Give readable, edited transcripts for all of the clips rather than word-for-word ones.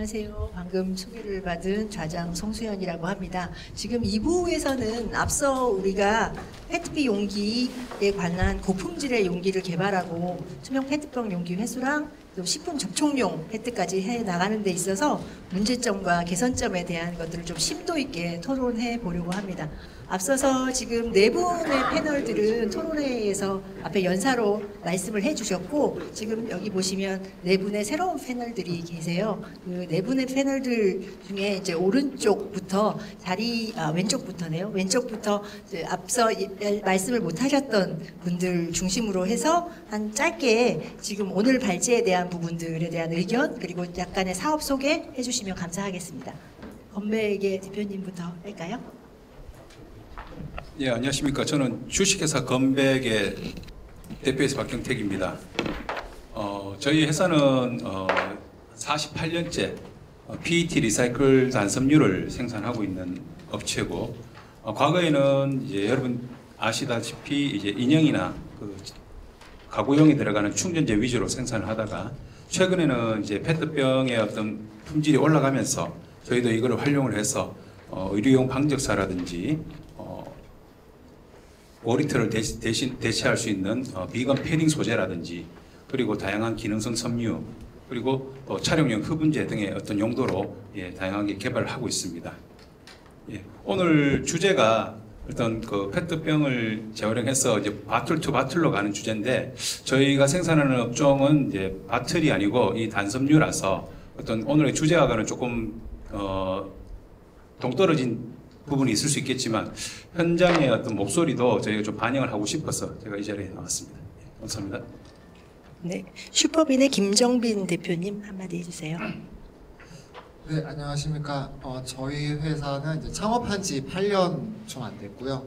안녕하세요. 방금 소개를 받은 좌장 송수연이라고 합니다. 지금 2부에서는 앞서 우리가 페트병 용기에 관한 고품질의 용기를 개발하고 투명 페트병 용기 회수랑 또 식품 접촉용 페트까지 해 나가는 데 있어서 문제점과 개선점에 대한 것들을 좀 심도 있게 토론해 보려고 합니다. 앞서서 지금 네 분의 패널들은 토론회에서 앞에 연사로 말씀을 해주셨고, 지금 여기 보시면 네 분의 새로운 패널들이 계세요. 그 네 분의 패널들 중에 이제 오른쪽부터 왼쪽부터네요. 왼쪽부터 이제 앞서 말씀을 못 하셨던 분들 중심으로 해서 한 짧게 지금 오늘 발제에 대한 부분들에 대한 의견, 그리고 약간의 사업 소개해 주시면 감사하겠습니다. 건배계 대표님부터 할까요? 예, 안녕하십니까. 저는 주식회사 건백의 대표이사 박경택입니다. 저희 회사는 48년째 PET 리사이클 단섬유를 생산하고 있는 업체고, 과거에는 이제 여러분 아시다시피 이제 인형이나 그 가구용에 들어가는 충전재 위주로 생산을 하다가, 최근에는 이제 페트병의 어떤 품질이 올라가면서 저희도 이거를 활용을 해서 의료용 방적사라든지 오리트를 대체할 수 있는 비건 패딩 소재라든지, 그리고 다양한 기능성 섬유, 그리고 또 촬영용 흡음재 등의 어떤 용도로 다양하게 개발을 하고 있습니다. 오늘 주제가 어떤 그 페트병을 재활용해서 이제 바틀 투 바틀로 가는 주제인데, 저희가 생산하는 업종은 이제 바틀이 아니고 이 단섬유라서 어떤 오늘의 주제와는 조금 동떨어진 부분이 있을 수 있겠지만, 현장의 어떤 목소리도 저희가 좀 반영을 하고 싶어서 제가 이 자리에 나왔습니다. 감사합니다. 네, 슈퍼빈의 김정빈 대표님 한마디 해주세요. 네, 안녕하십니까. 저희 회사는 이제 창업한 지 8년 좀 안 됐고요.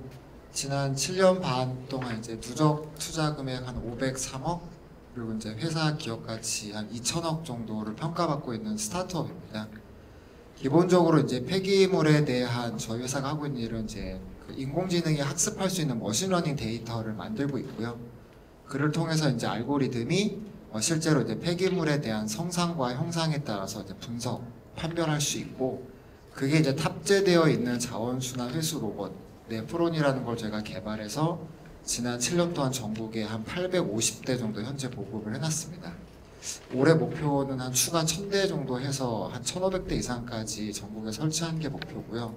지난 7년 반 동안 이제 누적 투자 금액 한 503억, 그리고 이제 회사 기업 가치 한 2천억 정도를 평가받고 있는 스타트업입니다. 기본적으로 이제 폐기물에 대한 저희 회사가 하고 있는 일은 이제 그 인공지능이 학습할 수 있는 머신러닝 데이터를 만들고 있고요. 그를 통해서 이제 알고리즘이 실제로 이제 폐기물에 대한 성상과 형상에 따라서 이제 분석, 판별할 수 있고, 그게 이제 탑재되어 있는 자원순환 회수 로봇 네프론이라는 걸 제가 개발해서 지난 7년 동안 전국에 한 850대 정도 현재 보급을 해놨습니다. 올해 목표는 한 추가 1000대 정도 해서 한 1500대 이상까지 전국에 설치하는 게 목표고요.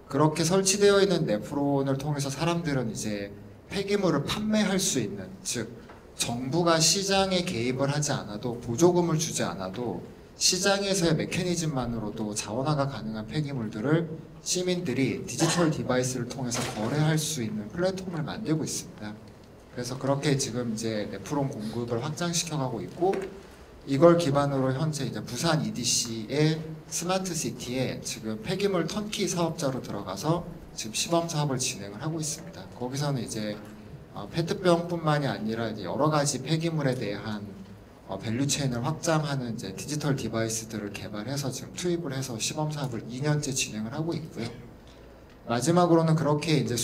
그렇게 설치되어 있는 네프론을 통해서 사람들은 이제 폐기물을 판매할 수 있는, 즉 정부가 시장에 개입을 하지 않아도, 보조금을 주지 않아도 시장에서의 메커니즘만으로도 자원화가 가능한 폐기물들을 시민들이 디지털 디바이스를 통해서 거래할 수 있는 플랫폼을 만들고 있습니다. 그래서 그렇게 지금 이제 네프론 공급을 확장시켜가고 있고, 이걸 기반으로 현재 이제 부산 EDC의 스마트시티에 지금 폐기물 턴키 사업자로 들어가서 지금 시범 사업을 진행을 하고 있습니다. 거기서는 이제 페트병뿐만이 아니라 이제 여러 가지 폐기물에 대한 밸류체인을 확장하는 이제 디지털 디바이스들을 개발해서 지금 투입을 해서 시범 사업을 2년째 진행을 하고 있고요. 마지막으로는 그렇게 이제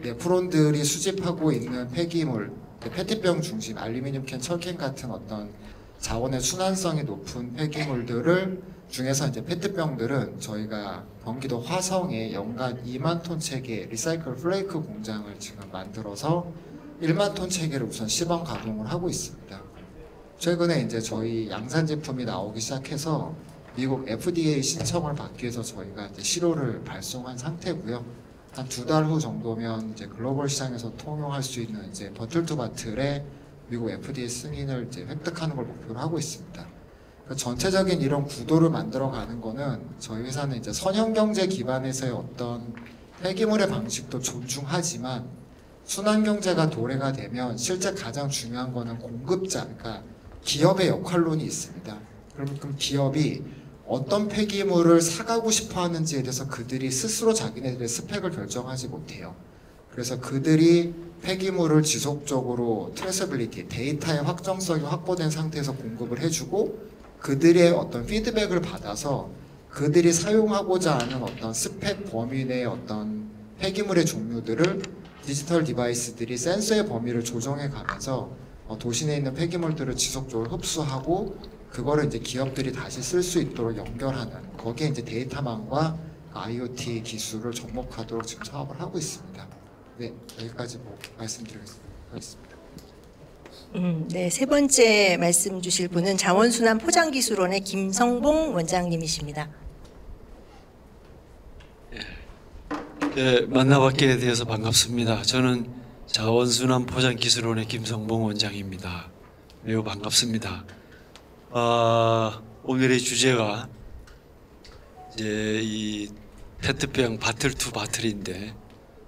네프론들이 수집하고 있는 폐기물, 페트병 중심, 알루미늄 캔, 철캔 같은 어떤 자원의 순환성이 높은 폐기물들을 중에서 이제 페트병들은 저희가 경기도 화성에 연간 2만 톤 체계 리사이클 플레이크 공장을 지금 만들어서 1만 톤 체계를 우선 시범 가동을 하고 있습니다. 최근에 이제 저희 양산 제품이 나오기 시작해서 미국 FDA 신청을 받기 위해서 저희가 이제 시료를 발송한 상태고요. 한 2달 후 정도면 이제 글로벌 시장에서 통용할 수 있는 이제 버틀 투 바틀의 미국 FDA 승인을 이제 획득하는 걸 목표로 하고 있습니다. 그러니까 전체적인 이런 구도를 만들어가는 거는 저희 회사는 이제 선형경제 기반에서의 어떤 폐기물의 방식도 존중하지만, 순환경제가 도래가 되면 실제 가장 중요한 거는 공급자, 그러니까 기업의 역할론이 있습니다. 그럼 기업이 어떤 폐기물을 사가고 싶어 하는지에 대해서 그들이 스스로 자기네들의 스펙을 결정하지 못해요. 그래서 그들이 폐기물을 지속적으로 트레이서빌리티, 데이터의 확정성이 확보된 상태에서 공급을 해주고, 그들의 어떤 피드백을 받아서 그들이 사용하고자 하는 어떤 스펙 범위 내의 어떤 폐기물의 종류들을 디지털 디바이스들이 센서의 범위를 조정해 가면서 도시 내에 있는 폐기물들을 지속적으로 흡수하고, 그거를 이제 기업들이 다시 쓸 수 있도록 연결하는 거기에 이제 데이터망과 IoT 기술을 접목하도록 지금 사업을 하고 있습니다. 네, 여기까지 말씀드리겠습니다. 네, 세 번째 말씀 주실 분은 자원순환 포장기술원의 김성봉 원장님이십니다. 네, 만나뵙게 되어서 반갑습니다. 저는 자원순환 포장기술원의 김성봉 원장입니다. 매우 반갑습니다. 오늘의 주제가 이제 이 페트병 바틀 투 바틀인데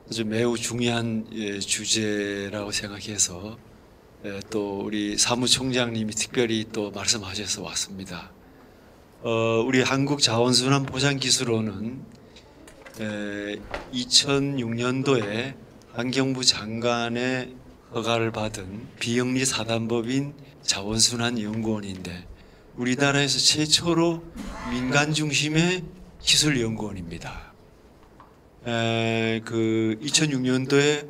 아주 매우 중요한 주제라고 생각해서 또 우리 사무총장님이 특별히 또 말씀하셔서 왔습니다. 우리 한국자원순환 포장기술원은 2006년도에 환경부 장관의 허가를 받은 비영리 사단법인 자원순환연구원인데 우리나라에서 최초로 민간 중심의 기술연구원입니다. 그 2006년도에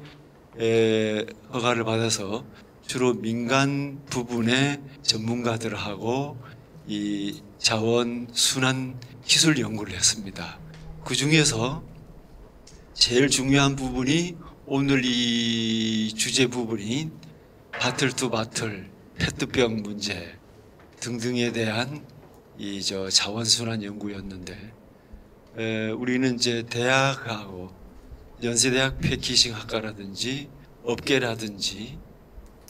허가를 받아서 주로 민간 부분의 전문가들하고 이 자원 순환 기술 연구를 했습니다. 그 중에서 제일 중요한 부분이 오늘 이 주제 부분인 바틀 투 바틀, 페트병 문제 등등에 대한 이 자원 순환 연구였는데 우리는 이제 대학하고 연세대학 패키징 학과라든지 업계라든지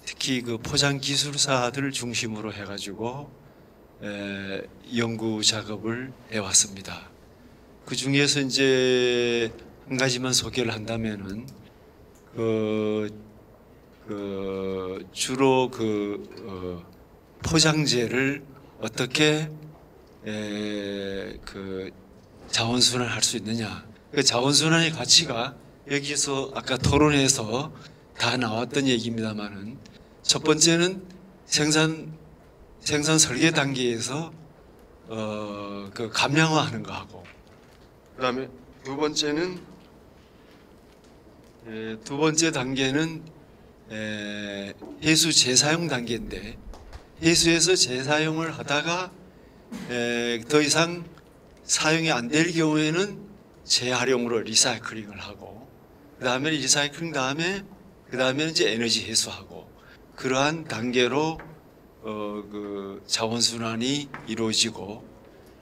특히 그 포장 기술사들을 중심으로 해가지고 연구 작업을 해왔습니다. 그 중에서 이제 한 가지만 소개를 한다면은 주로 포장재를 어떻게 자원순환할 수 있느냐. 그 자원순환의 가치가 여기서 아까 토론에서 다 나왔던 얘기입니다만은 첫 번째는 생산 설계 단계에서 그 감량화하는 거하고 그다음에 두 번째 단계는 해수 재사용 단계인데 해수에서 재사용을 하다가 더 이상 사용이 안 될 경우에는 재활용으로 리사이클링을 하고 그다음에 리사이클링 그다음에 이제 에너지 회수하고 그러한 단계로 그 자원순환이 이루어지고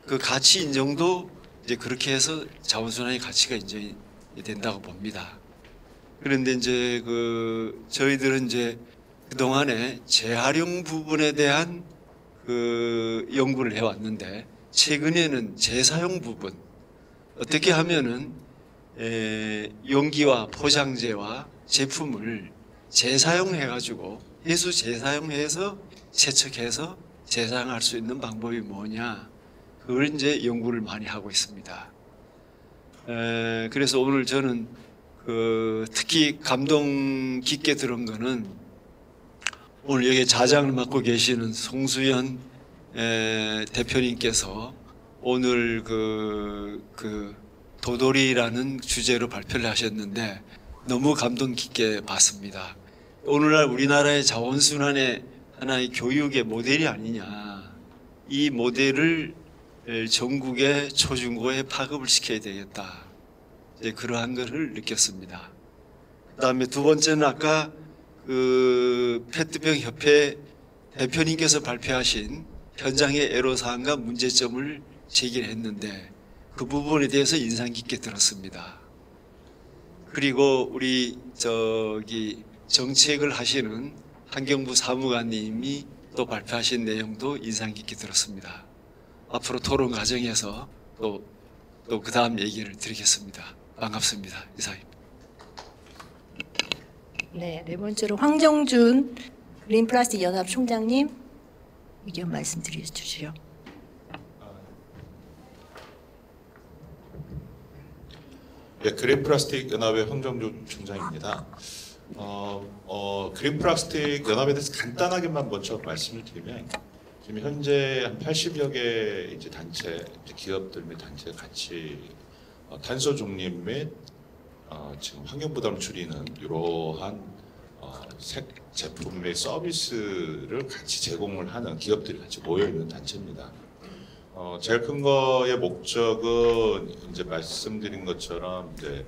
그 가치 인정도 이제 그렇게 해서 자원순환의 가치가 인정이 된다고 봅니다. 그런데 이제 저희들은 이제 그동안에 재활용 부분에 대한 그 연구를 해왔는데 최근에는 재사용 부분 어떻게 하면은 용기와 포장재와 제품을 재사용해가지고 해수 재사용해서 세척해서 재사용할 수 있는 방법이 뭐냐 그걸 이제 연구를 많이 하고 있습니다. 그래서 오늘 저는 특히 감동 깊게 들은 거는 오늘 여기 자장을 맡고 계시는 송수연 대표님께서 오늘 도돌이라는 주제로 발표를 하셨는데 너무 감동 깊게 봤습니다. 오늘날 우리나라의 자원순환의 하나의 교육의 모델이 아니냐. 이 모델을 전국의 초중고에 파급을 시켜야 되겠다. 이제 그러한 것을 느꼈습니다. 그 다음에 두 번째는 아까 페트병 협회 대표님께서 발표하신 현장의 애로사항과 문제점을 제기를 했는데 그 부분에 대해서 인상 깊게 들었습니다. 그리고 우리 정책을 하시는 환경부 사무관님이 또 발표하신 내용도 인상 깊게 들었습니다. 앞으로 토론 과정에서 또 그 다음 얘기를 드리겠습니다. 반갑습니다. 이상입니다. 네, 네 번째로 황정준 그린플라스틱 연합 총장님 의견 말씀드려 주시죠. 네, 그린플라스틱 연합의 황정준 총장입니다. 그린플라스틱 연합에 대해서 간단하게만 먼저 말씀을 드리면 지금 현재 한 80여 개 이제 단체, 이제 기업들 및 단체 같이 탄소 중립 및 지금 환경 부담을 줄이는 이러한 제품 및 서비스를 같이 제공을 하는 기업들이 같이 모여 있는 단체입니다. 제일 큰 거의 목적은 이제 말씀드린 것처럼 이제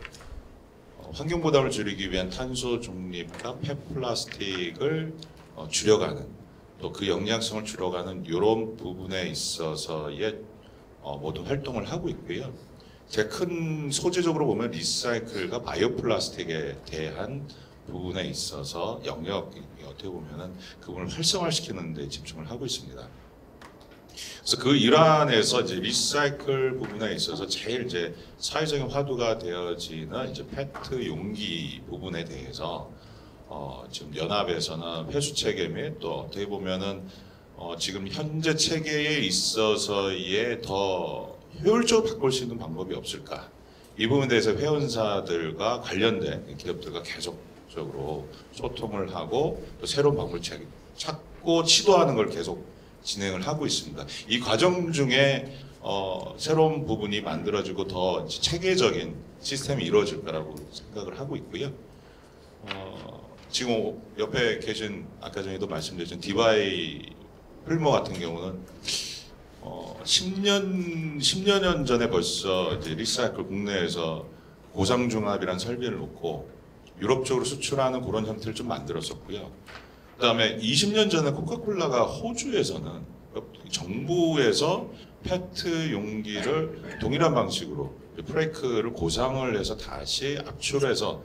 환경 부담을 줄이기 위한 탄소 중립과 폐플라스틱을 줄여가는, 또 그 영향성을 줄여가는 이런 부분에 있어서의 모든 활동을 하고 있고요. 제 큰 소재적으로 보면 리사이클과 바이오 플라스틱에 대한 부분에 있어서 영역이 어떻게 보면은 그 부분을 활성화시키는 데 집중을 하고 있습니다. 그래서 그 일환에서 이제 리사이클 부분에 있어서 제일 이제 사회적인 화두가 되어지는 이제 페트 용기 부분에 대해서 지금 연합에서는 회수 체계 및 또 어떻게 보면은 지금 현재 체계에 있어서의 더 효율적으로 바꿀 수 있는 방법이 없을까? 이 부분에 대해서 회원사들과 관련된 기업들과 계속적으로 소통을 하고 또 새로운 방법을 찾고 시도하는 걸 계속 진행을 하고 있습니다. 이 과정 중에 새로운 부분이 만들어지고 더 체계적인 시스템이 이루어질 거라고 생각을 하고 있고요. 지금 옆에 계신 아까 전에도 말씀드렸던 디바이 풀모 같은 경우는 10여 년 전에 벌써 이제 리사이클 국내에서 고상중합이라는 설비를 놓고 유럽 쪽으로 수출하는 그런 형태를 좀 만들었었고요. 그다음에 20년 전에 코카콜라가 호주에서는 정부에서 페트 용기를 동일한 방식으로 프레이크를 고상을 해서 다시 압출해서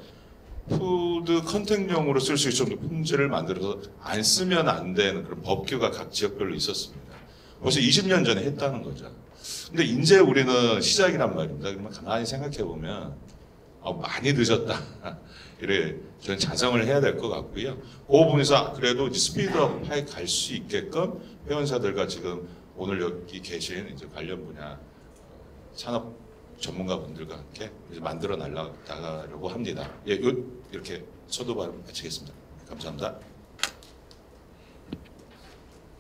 푸드 컨택용으로 쓸 수 있을 정도 품질을 만들어서 안 쓰면 안 되는 그런 법규가 각 지역별로 있었습니다. 벌써 20년 전에 했다는 거죠. 근데 이제 우리는 시작이란 말입니다. 그러면 가만히 생각해 보면 많이 늦었다. 이래 저는 자성을 해야 될 것 같고요. 그 부분에서 그래도 스피드업해 갈 수 있게끔 회원사들과 지금 오늘 여기 계신 이제 관련 분야 산업 전문가분들과 함께 이제 만들어 나가려고 합니다. 예, 이렇게 서두 발언 마치겠습니다. 감사합니다.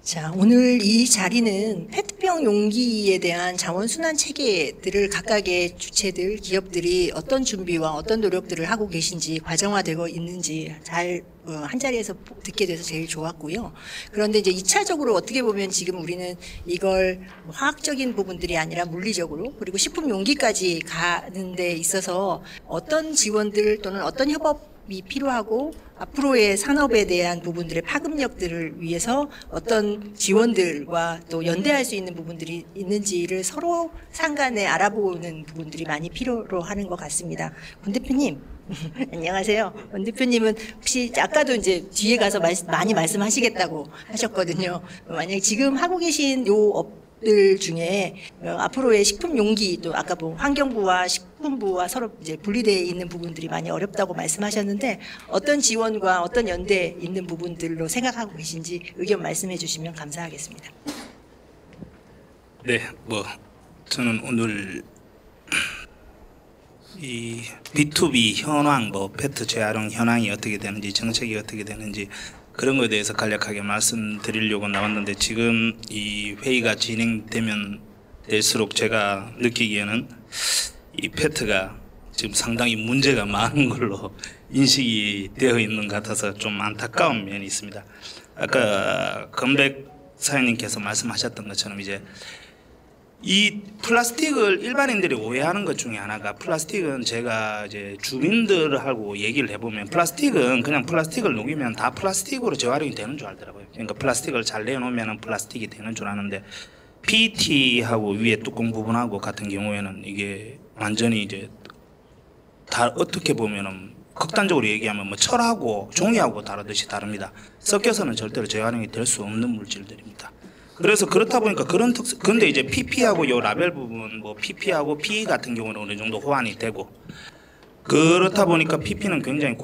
자, 오늘 이 자리는 페트병 용기에 대한 자원순환 체계들을 각각의 주체들, 기업들이 어떤 준비와 어떤 노력들을 하고 계신지, 과정화되고 있는지 잘 한 자리에서 듣게 돼서 제일 좋았고요. 그런데 이제 2차적으로 어떻게 보면 지금 우리는 이걸 화학적인 부분들이 아니라 물리적으로 그리고 식품 용기까지 가는 데 있어서 어떤 지원들 또는 어떤 협업이 필요하고 앞으로의 산업에 대한 부분들의 파급력들을 위해서 어떤 지원들과 또 연대할 수 있는 부분들이 있는지를 서로 상간에 알아보는 부분들이 많이 필요로 하는 것 같습니다. 권 대표님. 안녕하세요. 권 대표님은 혹시 아까도 이제 뒤에 가서 많이 말씀하시겠다고 하셨거든요. 만약에 지금 하고 계신 요 업들 중에 앞으로의 식품 용기 또 아까 뭐 환경부와 식품부와 서로 이제 분리되어 있는 부분들이 많이 어렵다고 말씀하셨는데 어떤 지원과 어떤 연대 있는 부분들로 생각하고 계신지 의견 말씀해 주시면 감사하겠습니다. 네, 저는 오늘 이 B2B 현황, 페트 재활용 현황이 어떻게 되는지, 정책이 어떻게 되는지 그런 거에 대해서 간략하게 말씀드리려고 나왔는데 지금 이 회의가 진행되면 될수록 제가 느끼기에는 이 페트가 지금 상당히 문제가 많은 걸로 인식이 되어 있는 것 같아서 좀 안타까운 면이 있습니다. 아까 건백 사장님께서 말씀하셨던 것처럼 이제 이 플라스틱을 일반인들이 오해하는 것 중에 하나가 플라스틱은 제가 이제 주민들하고 얘기를 해보면 플라스틱은 그냥 플라스틱을 녹이면 다 플라스틱으로 재활용이 되는 줄 알더라고요. 그러니까 플라스틱을 잘 내놓으면 플라스틱이 되는 줄 아는데 PET하고 위에 뚜껑 부분하고 같은 경우에는 이게 완전히 이제 다 어떻게 보면은 극단적으로 얘기하면 철하고 종이하고 다르듯이 다릅니다. 섞여서는 절대로 재활용이 될 수 없는 물질들입니다. 그래서 그렇다 보니까 그런 특성, 근데 이제 PP하고 요 라벨 부분, PP하고 PE 같은 경우는 어느 정도 호환이 되고, 그렇다 보니까 PP는 굉장히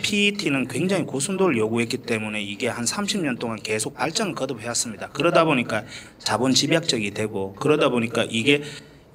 PET는 굉장히 고순도를 요구했기 때문에 이게 한 30년 동안 계속 발전을 거듭해왔습니다. 그러다 보니까 자본 집약적이 되고, 그러다 보니까 이게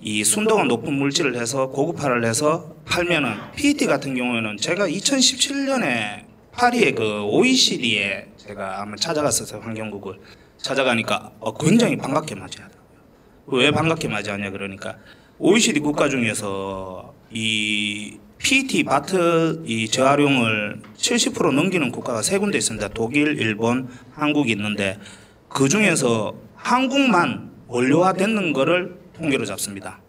이 순도가 높은 물질을 해서 고급화를 해서 팔면은 PET 같은 경우에는 제가 2017년에 파리의 그 OECD에 제가 한번 찾아갔었어요. 환경국을. 찾아가니까 굉장히 반갑게 맞이하더라고요. 왜 반갑게 맞이하냐 그러니까 OECD 국가 중에서 이 PET 바틀 이 재활용을 70% 넘기는 국가가 세 군데 있습니다. 독일, 일본, 한국이 있는데 그 중에서 한국만 원료화되는 거를 통계로 잡습니다.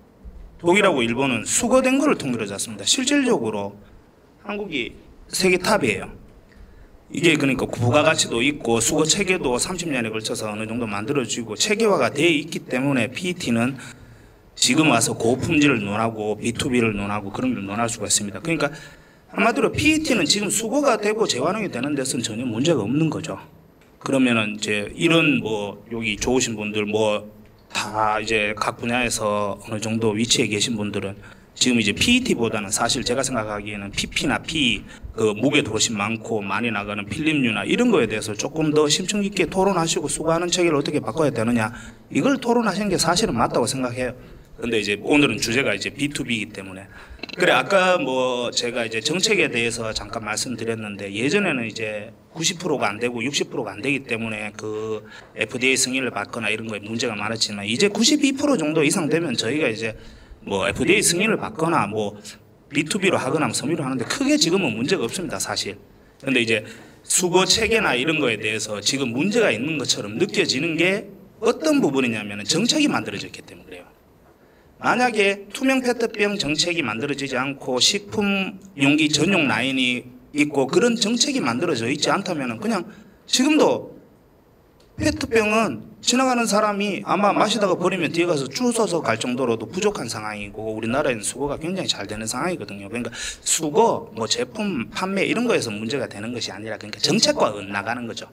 독일하고 일본은 수거된 거를 통계로 잡습니다. 실질적으로 한국이 세계 탑이에요. 이게 그러니까 부가가치도 있고 수거 체계도 30년에 걸쳐서 어느 정도 만들어지고 체계화가 되어 있기 때문에 PET는 지금 와서 고품질을 논하고 B2B를 논하고 그런 걸 논할 수가 있습니다. 그러니까 한마디로 PET는 지금 수거가 되고 재활용이 되는 데서는 전혀 문제가 없는 거죠. 그러면은 이제 이런 뭐 여기 좋으신 분들 뭐 다 이제 각 분야에서 어느 정도 위치에 계신 분들은 지금 이제 PET보다는 사실 제가 생각하기에는 PP나 PE 그 무게도 훨씬 많고 많이 나가는 필름류나 이런 거에 대해서 조금 더 심층 깊게 토론하시고 수거하는 체계를 어떻게 바꿔야 되느냐 이걸 토론하시는 게 사실은 맞다고 생각해요. 근데 이제 오늘은 주제가 이제 B2B이기 때문에 그래 아까 뭐 제가 이제 정책에 대해서 잠깐 말씀드렸는데 예전에는 이제 90%가 안 되고 60%가 안 되기 때문에 그 FDA 승인을 받거나 이런 거에 문제가 많았지만 이제 92% 정도 이상 되면 저희가 이제 뭐 FDA 승인을 받거나 뭐 B2B로 하거나 섬유로 하는데 크게 지금은 문제가 없습니다 사실. 근데 이제 수거 체계나 이런 거에 대해서 지금 문제가 있는 것처럼 느껴지는 게 어떤 부분이냐면 정책이 만들어졌기 때문에 그래요. 만약에 투명 페트병 정책이 만들어지지 않고 식품 용기 전용 라인이 있고 그런 정책이 만들어져 있지 않다면 그냥 지금도 페트병은 지나가는 사람이 아마 마시다가 버리면 뒤에 가서 줄 서서 갈 정도로도 부족한 상황이고 우리나라에는 수거가 굉장히 잘 되는 상황이거든요. 그러니까 수거, 뭐 제품 판매 이런 거에서 문제가 되는 것이 아니라 그러니까 정책과 엇나가는 거죠.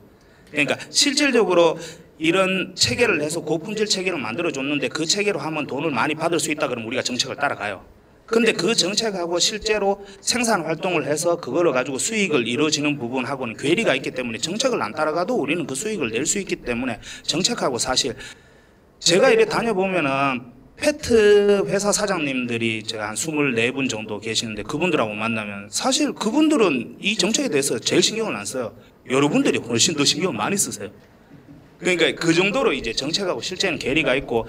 그러니까 실질적으로 이런 체계를 해서 고품질 체계를 만들어줬는데 그 체계로 하면 돈을 많이 받을 수 있다 그러면 우리가 정책을 따라가요. 근데 그 정책하고 실제로 생산 활동을 해서 그거를 가지고 수익을 이루어지는 부분하고는 괴리가 있기 때문에 정책을 안 따라가도 우리는 그 수익을 낼 수 있기 때문에 정책하고 사실 제가 이래 다녀보면은 페트 회사 사장님들이 제가 한 24분 정도 계시는데 그분들하고 만나면 사실 그분들은 이 정책에 대해서 제일 신경을 안 써요. 여러분들이 훨씬 더 신경을 많이 쓰세요. 그러니까 그 정도로 이제 정책하고 실제는 괴리가 있고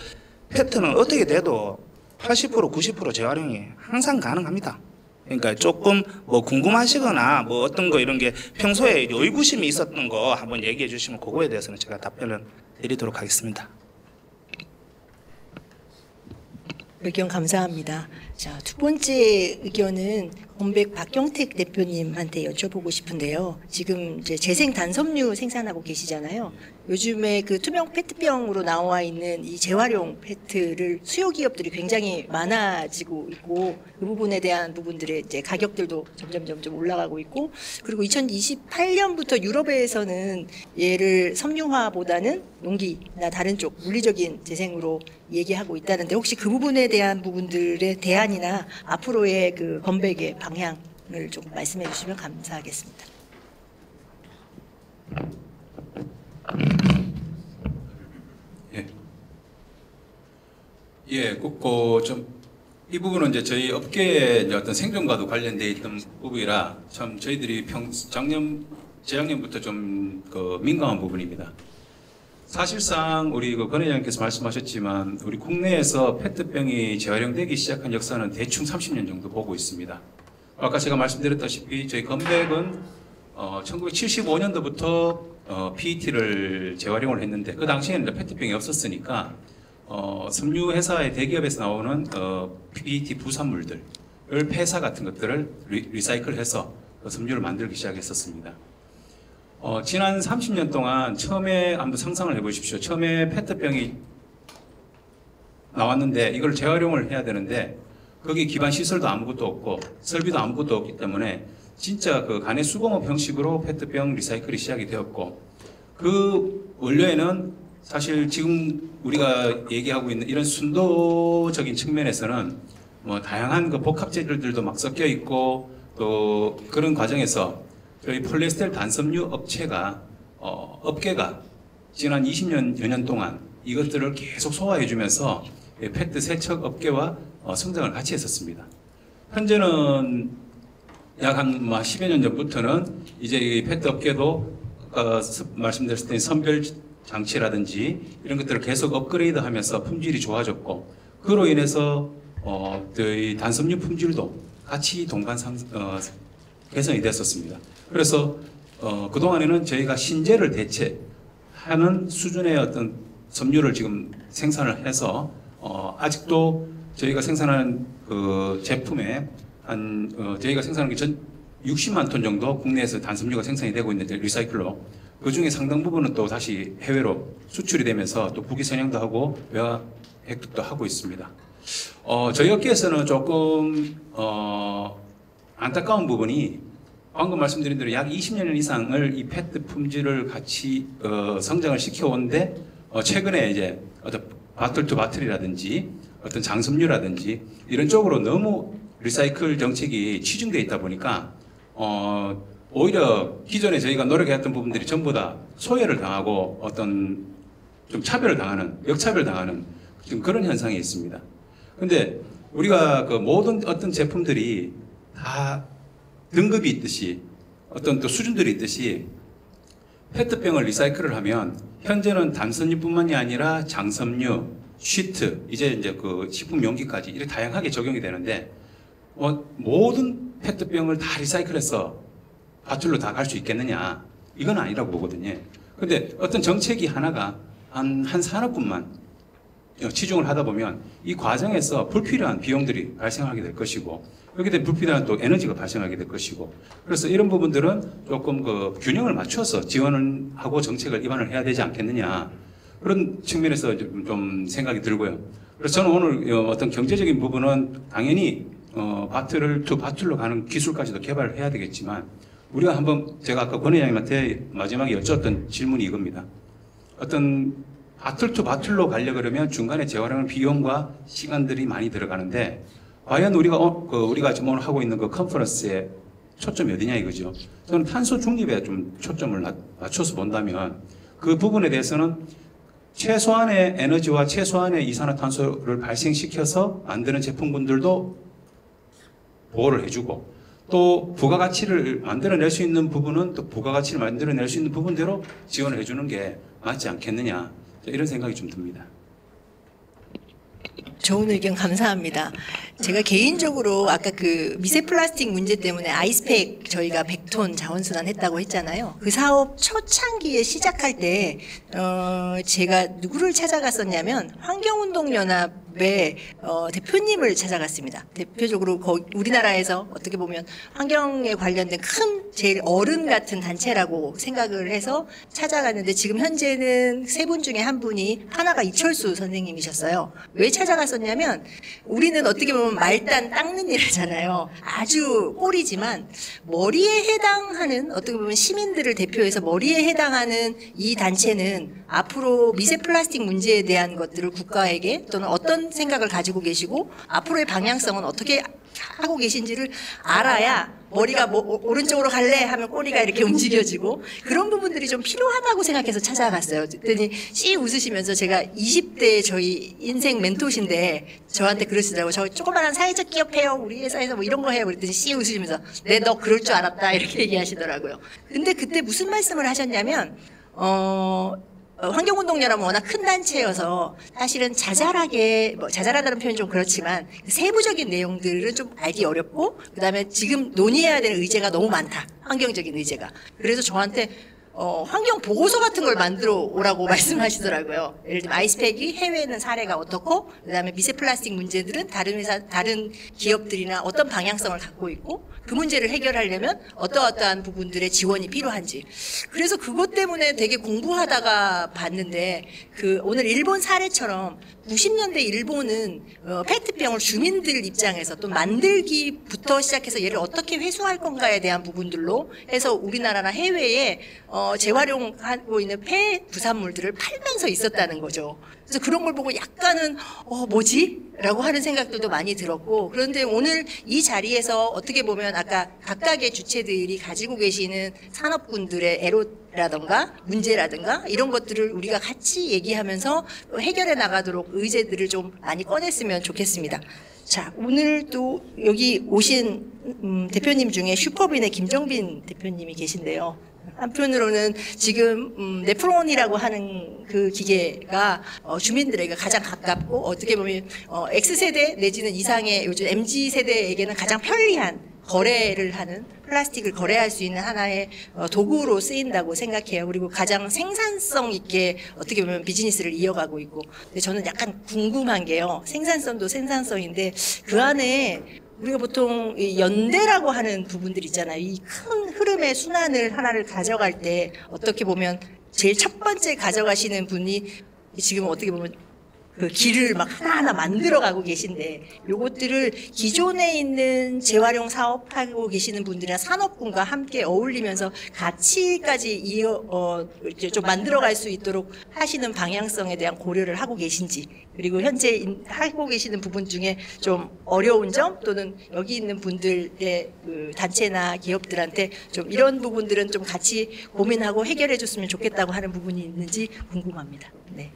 페트는 어떻게 돼도 80% 90% 재활용이 항상 가능합니다. 그러니까 조금 뭐 궁금하시거나 뭐 어떤 거 이런 게 평소에 의구심이 있었던 거 한번 얘기해 주시면 그거에 대해서는 제가 답변을 드리도록 하겠습니다. 의견 감사합니다. 자, 두 번째 의견은 건백 박경택 대표님한테 여쭤보고 싶은데요. 지금 이제 재생 단섬유 생산하고 계시잖아요. 요즘에 그 투명 페트병으로 나와 있는 이 재활용 페트를 수요 기업들이 굉장히 많아지고 있고 그 부분에 대한 부분들의 이제 가격들도 점점 올라가고 있고 그리고 2028년부터 유럽에서는 얘를 섬유화보다는 용기나 다른 쪽 물리적인 재생으로 얘기하고 있다는데 혹시 그 부분에 대한 부분들의 대안이나 앞으로의 그 건백의 방향을 좀 말씀해 주시면 감사하겠습니다. 이 부분은 이제 저희 업계의 이제 어떤 생존과도 관련돼 있던 부분이라 참 저희들이 재작년부터 좀 그 민감한 부분입니다. 사실상 우리 권 회장님께서 말씀하셨지만 우리 국내에서 페트병이 재활용되기 시작한 역사는 대충 30년 정도 보고 있습니다. 아까 제가 말씀드렸다시피 저희 건백은 1975년도부터 PET를 재활용을 했는데 그 당시에는 페트병이 없었으니까 섬유 회사의 대기업에서 나오는 PET 부산물들을 폐사 같은 것들을 리사이클해서 섬유를 만들기 시작했었습니다. 지난 30년 동안 처음에 한번 상상을 해보십시오. 처음에 페트병이 나왔는데 이걸 재활용을 해야 되는데 거기 기반 시설도 아무것도 없고 설비도 아무것도 없기 때문에 진짜 그 간의 수공업 형식으로 페트병 리사이클이 시작이 되었고 그 원료에는 사실 지금 우리가 얘기하고 있는 이런 순도적인 측면에서는 뭐 다양한 그 복합 재질들도 막 섞여 있고 또 그런 과정에서 저희 폴리에스테르 단섬유 업계가 지난 20여 년 동안 이것들을 계속 소화해 주면서 페트 세척 업계와 성장을 같이 했었습니다. 현재는 약 한 10여 년 전부터는 이제 이 페트 업계도 말씀드렸을 때 선별 장치라든지 이런 것들을 계속 업그레이드하면서 품질이 좋아졌고 그로 인해서 저희 단섬유 품질도 같이 개선이 됐었습니다. 그래서 그동안에는 저희가 신재를 대체하는 수준의 어떤 섬유를 지금 생산을 해서 아직도 저희가 생산하는 그 제품에 저희가 생산하는 게 60만 톤 정도 국내에서 단섬유가 생산이 되고 있는데 리사이클로 그 중에 상당 부분은 또 다시 해외로 수출이 되면서 또 국위 선양도 하고 외화 획득도 하고 있습니다. 저희 업계에서는 조금 안타까운 부분이 방금 말씀드린 대로 약 20년 이상을 이 페트 품질을 같이 성장을 시켜온데 최근에 이제 어떤 바틀 투 바틀이라든지 어떤 장섬유라든지 이런 쪽으로 너무 리사이클 정책이 치중되어 있다 보니까 오히려 기존에 저희가 노력했던 부분들이 전부 다 소외를 당하고 어떤 좀 차별을 당하는, 역차별 당하는 지금 그런 현상이 있습니다. 근데 우리가 그 모든 어떤 제품들이 다 등급이 있듯이 어떤 또 수준들이 있듯이 페트병을 리사이클을 하면 현재는 단섬유뿐만이 아니라 장섬유, 시트, 이제 그 식품 용기까지 이렇게 다양하게 적용이 되는데 모든 페트병을 다 리사이클해서 바툴로 다 갈 수 있겠느냐? 이건 아니라고 보거든요. 근데 어떤 정책이 하나가 한 산업군만 치중을 하다 보면 이 과정에서 불필요한 비용들이 발생하게 될 것이고 여기에 대해 불필요한 또 에너지가 발생하게 될 것이고 그래서 이런 부분들은 조금 그 균형을 맞춰서 지원을 하고 정책을 입안을 해야 되지 않겠느냐 그런 측면에서 좀 생각이 들고요. 그래서 저는 오늘 어떤 경제적인 부분은 당연히 바틀을 투 바툴로 가는 기술까지도 개발을 해야 되겠지만 우리가 한번 제가 아까 권 회장님한테 마지막에 여쭈었던 질문이 이겁니다. 어떤 바틀 투 바툴로 가려고 그러면 중간에 재활용하는 비용과 시간들이 많이 들어가는데 과연 우리가 지금 오늘 하고 있는 그 컨퍼런스의 초점이 어디냐 이거죠. 저는 탄소 중립에 좀 초점을 맞춰서 본다면 그 부분에 대해서는 최소한의 에너지와 최소한의 이산화탄소를 발생시켜서 만드는 제품군들도 보호를 해주고 또 부가가치를 만들어낼 수 있는 부분은 또 부가가치를 만들어낼 수 있는 부분대로 지원을 해주는 게 맞지 않겠느냐 이런 생각이 좀 듭니다. 좋은 의견 감사합니다. 제가 개인적으로 아까 그 미세 플라스틱 문제 때문에 아이스팩 저희가 100톤 자원순환 했다고 했잖아요. 그 사업 초창기에 시작할 때 제가 누구를 찾아갔었냐면 환경운동연합의 대표님을 찾아갔습니다. 대표적으로 우리나라에서 어떻게 보면 환경에 관련된 큰 제일 어른 같은 단체라고 생각을 해서 찾아갔는데 지금 현재는 세 분 중에 한 분이 하나가 이철수 선생님이셨어요. 왜 찾아갔었냐면 우리는 어떻게 보면 말단 닦는 일 하잖아요. 아주 꼴이지만 머리에 해당하는 어떻게 보면 시민들을 대표해서 머리에 해당하는 이 단체는 앞으로 미세 플라스틱 문제에 대한 것들을 국가에게 또는 어떤 생각을 가지고 계시고 앞으로의 방향성은 어떻게 하고 계신지를 알아야 머리가 오른쪽으로 갈래 하면 꼬리가 이렇게 움직여지고 그런 부분들이 좀 필요하다고 생각해서 찾아갔어요. 그랬더니 씨 웃으시면서 제가 20대 저희 인생 멘토신데 저한테 그러시더라고요. 저 조그마한 사회적 기업해요. 우리 회사에서 뭐 이런 거 해요. 그랬더니 씨 웃으시면서 네, 너 그럴 줄 알았다 이렇게 얘기하시더라고요. 근데 그때 무슨 말씀을 하셨냐면 환경운동연합은 워낙 큰 단체여서 사실은 자잘하다는 표현이 좀 그렇지만 세부적인 내용들은 좀 알기 어렵고 그다음에 지금 논의해야 되는 의제가 너무 많다. 환경적인 의제가. 그래서 저한테 환경 보고서 같은 걸 만들어 오라고 말씀하시더라고요. 예를 들면 아이스팩이 해외에는 사례가 어떻고 그다음에 미세 플라스틱 문제들은 다른 기업들이나 어떤 방향성을 갖고 있고 그 문제를 해결하려면 어떠한 부분들의 지원이 필요한지. 그래서 그것 때문에 되게 공부하다가 봤는데 오늘 일본 사례처럼 90년대 일본은 페트병을 주민들 입장에서 또 만들기부터 시작해서 얘를 어떻게 회수할 건가에 대한 부분들로 해서 우리나라나 해외에 재활용하고 있는 폐 부산물들을 팔면서 있었다는 거죠. 그래서 그런 걸 보고 약간은 뭐지? 라고 하는 생각들도 많이 들었고 그런데 오늘 이 자리에서 어떻게 보면 아까 각각의 주체들이 가지고 계시는 산업군들의 애로라든가 문제라든가 이런 것들을 우리가 같이 얘기하면서 해결해 나가도록 의제들을 좀 많이 꺼냈으면 좋겠습니다. 자, 오늘 또 여기 오신 대표님 중에 슈퍼빈의 김정빈 대표님이 계신데요. 한편으로는 지금 네프론이라고 하는 그 기계가 주민들에게 가장 가깝고 어떻게 보면 X세대 내지는 이상의 요즘 MZ세대에게는 가장 편리한 거래를 하는 플라스틱을 거래할 수 있는 하나의 도구로 쓰인다고 생각해요. 그리고 가장 생산성 있게 어떻게 보면 비즈니스를 이어가고 있고. 근데 저는 약간 궁금한 게요. 생산성도 생산성인데 그 안에 우리가 보통 이 연대라고 하는 부분들 있잖아요. 이 큰 흐름의 순환을 하나를 가져갈 때 어떻게 보면 제일 첫 번째 가져가시는 분이 지금 어떻게 보면 그 길을 막 하나하나 만들어가고 계신데 요것들을 기존에 있는 재활용 사업하고 계시는 분들이나 산업군과 함께 어울리면서 가치까지 이렇게 좀 만들어갈 수 있도록 하시는 방향성에 대한 고려를 하고 계신지, 그리고 현재 하고 계시는 부분 중에 좀 어려운 점 또는 여기 있는 분들의 그 단체나 기업들한테 좀 이런 부분들은 좀 같이 고민하고 해결해 줬으면 좋겠다고 하는 부분이 있는지 궁금합니다. 네.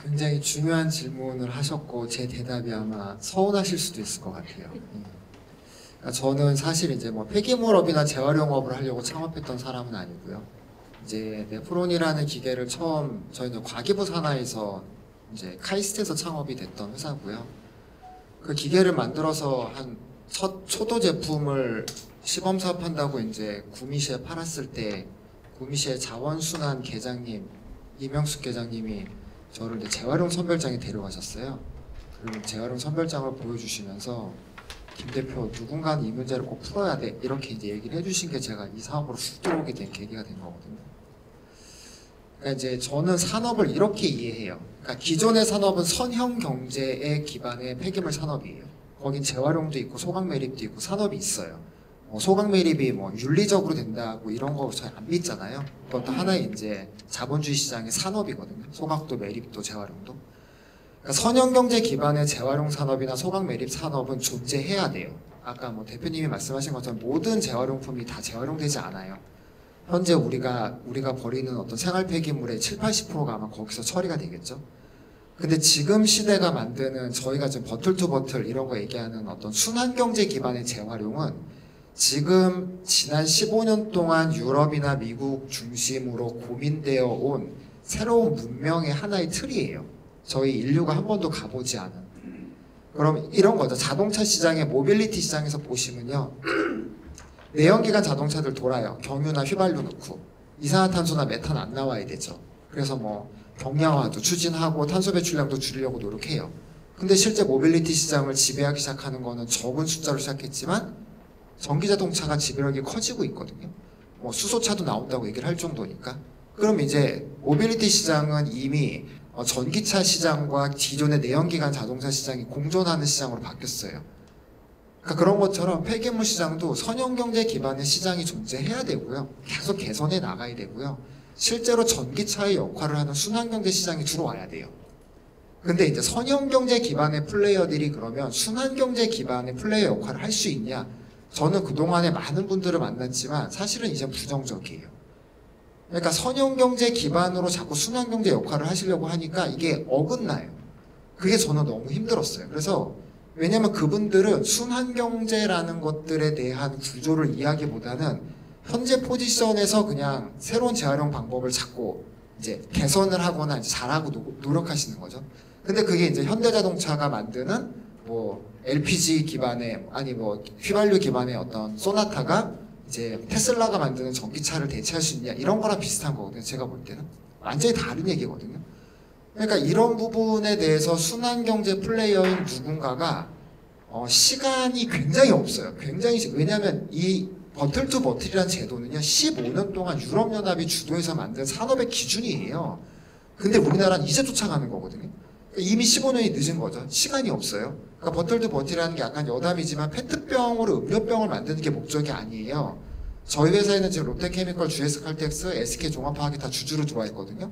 굉장히 중요한 질문을 하셨고 제 대답이 아마 서운하실 수도 있을 것 같아요. 그러니까 저는 사실 이제 뭐 폐기물업이나 재활용업을 하려고 창업했던 사람은 아니고요. 이제 네프론이라는 기계를 처음 저희는 과기부 산하에서 이제 카이스트에서 창업이 됐던 회사고요. 그 기계를 만들어서 한 첫 초도 제품을 시범 사업한다고 이제 구미시에 팔았을 때 구미시의 자원순환 계장님 이명숙 계장님이 저를 이제 재활용 선별장에 데려가셨어요. 그리고 재활용 선별장을 보여주시면서 김 대표 누군가는 이 문제를 꼭 풀어야 돼 이렇게 이제 얘기를 해주신 게 제가 이 사업으로 쑥 들어오게 된 계기가 된 거거든요. 그러니까 이제 저는 산업을 이렇게 이해해요. 그러니까 기존의 산업은 선형 경제의 기반의 폐기물 산업이에요. 거긴 재활용도 있고 소각 매립도 있고 산업이 있어요. 소각 매립이 뭐 윤리적으로 된다고 이런 거 잘 안 믿잖아요. 그것도 하나의 이제 자본주의 시장의 산업이거든요. 소각도 매립도 재활용도. 그러니까 선형 경제 기반의 재활용 산업이나 소각 매립 산업은 존재해야 돼요. 아까 뭐 대표님이 말씀하신 것처럼 모든 재활용품이 다 재활용되지 않아요. 현재 우리가 버리는 어떤 생활 폐기물의 70~80%가 아마 거기서 처리가 되겠죠. 근데 지금 시대가 만드는 저희가 지금 버틀 투 버틀 이런 거 얘기하는 어떤 순환 경제 기반의 재활용은 지금 지난 15년 동안 유럽이나 미국 중심으로 고민되어 온 새로운 문명의 하나의 틀이에요. 저희 인류가 한 번도 가보지 않은. 그럼 이런 거죠. 자동차 시장의 모빌리티 시장에서 보시면요. 내연기관 자동차들 돌아요. 경유나 휘발유 넣고. 이산화탄소나 메탄 안 나와야 되죠. 그래서 뭐 경량화도 추진하고 탄소 배출량도 줄이려고 노력해요. 근데 실제 모빌리티 시장을 지배하기 시작하는 거는 적은 숫자로 시작했지만 전기자동차가 지배력이 커지고 있거든요. 뭐 수소차도 나온다고 얘기를 할 정도니까. 그럼 이제 모빌리티 시장은 이미 전기차 시장과 기존의 내연기관 자동차 시장이 공존하는 시장으로 바뀌었어요. 그러니까 그런 것처럼 폐기물 시장도 선형경제 기반의 시장이 존재해야 되고요. 계속 개선해 나가야 되고요. 실제로 전기차의 역할을 하는 순환경제 시장이 들어와야 돼요. 근데 이제 선형경제 기반의 플레이어들이 그러면 순환경제 기반의 플레이어 역할을 할 수 있냐? 저는 그동안에 많은 분들을 만났지만 사실은 이제 부정적이에요. 그러니까 선형경제 기반으로 자꾸 순환경제 역할을 하시려고 하니까 이게 어긋나요. 그게 저는 너무 힘들었어요. 그래서 왜냐면 그분들은 순환경제라는 것들에 대한 구조를 이야기보다는 현재 포지션에서 그냥 새로운 재활용 방법을 찾고 이제 개선을 하거나 이제 잘하고 노력하시는 거죠. 근데 그게 이제 현대자동차가 만드는 뭐 LPG 기반의 아니 뭐 휘발유 기반의 어떤 소나타가 이제 테슬라가 만드는 전기차를 대체할 수 있냐 이런 거랑 비슷한 거거든요. 제가 볼 때는 완전히 다른 얘기거든요. 그러니까 이런 부분에 대해서 순환경제 플레이어인 누군가가 시간이 굉장히 없어요. 왜냐하면 이 버틀 투 버틀이라는 제도는요 15년 동안 유럽연합이 주도해서 만든 산업의 기준이에요. 근데 우리나라는 이제 쫓아가는 거거든요. 이미 15년이 늦은 거죠. 시간이 없어요. 그러니까 버틀 투 버틀이라는 게 약간 여담이지만 페트병으로 음료병을 만드는 게 목적이 아니에요. 저희 회사에는 지금 롯데케미컬, GS칼텍스, SK종합화학이 다 주주로 들어와 있거든요.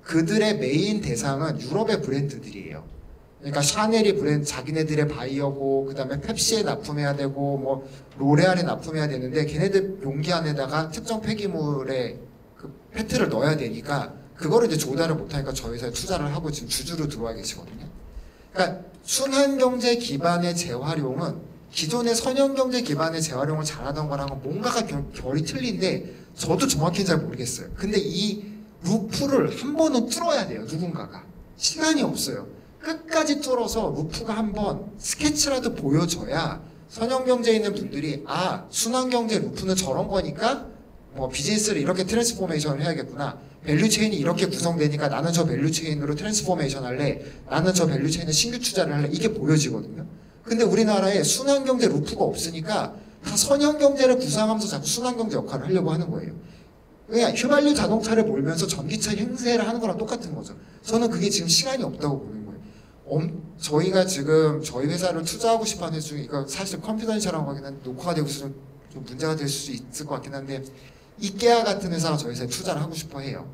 그들의 메인 대상은 유럽의 브랜드들이에요. 그러니까 샤넬이 브랜드 자기네들의 바이어고 그 다음에 펩시에 납품해야 되고 뭐 로레알에 납품해야 되는데 걔네들 용기 안에다가 특정 폐기물에 그 페트를 넣어야 되니까 그거를 이제 조달을 못하니까 저희 회사에 투자를 하고 지금 주주로 들어와 계시거든요. 그러니까 순환경제 기반의 재활용은 기존의 선형경제 기반의 재활용을 잘하던 거랑은 뭔가가 결이 틀린데 저도 정확히는 잘 모르겠어요. 근데 이 루프를 한 번은 뚫어야 돼요. 누군가가. 시간이 없어요. 끝까지 뚫어서 루프가 한번 스케치라도 보여줘야 선형경제에 있는 분들이 아 순환경제 루프는 저런 거니까 뭐 비즈니스를 이렇게 트랜스포메이션을 해야겠구나. 밸류체인이 이렇게 구성되니까 나는 저 밸류체인으로 트랜스포메이션 할래. 나는 저 밸류체인에 신규 투자를 할래. 이게 보여지거든요. 근데 우리나라에 순환경제 루프가 없으니까 다 선형경제를 구상하면서 자꾸 순환경제 역할을 하려고 하는 거예요. 그냥 휘발유 자동차를 몰면서 전기차 행세를 하는 거랑 똑같은 거죠. 저는 그게 지금 시간이 없다고 보는 거예요. 저희가 지금 저희 회사를 투자하고 싶어하는 회 중에 이거 사실 컨피던셜한 거긴 한데 녹화가 되고 있어서 좀 문제가 될 수 있을 것 같긴 한데 이케아 같은 회사가 저희 회사에 투자를 하고 싶어 해요.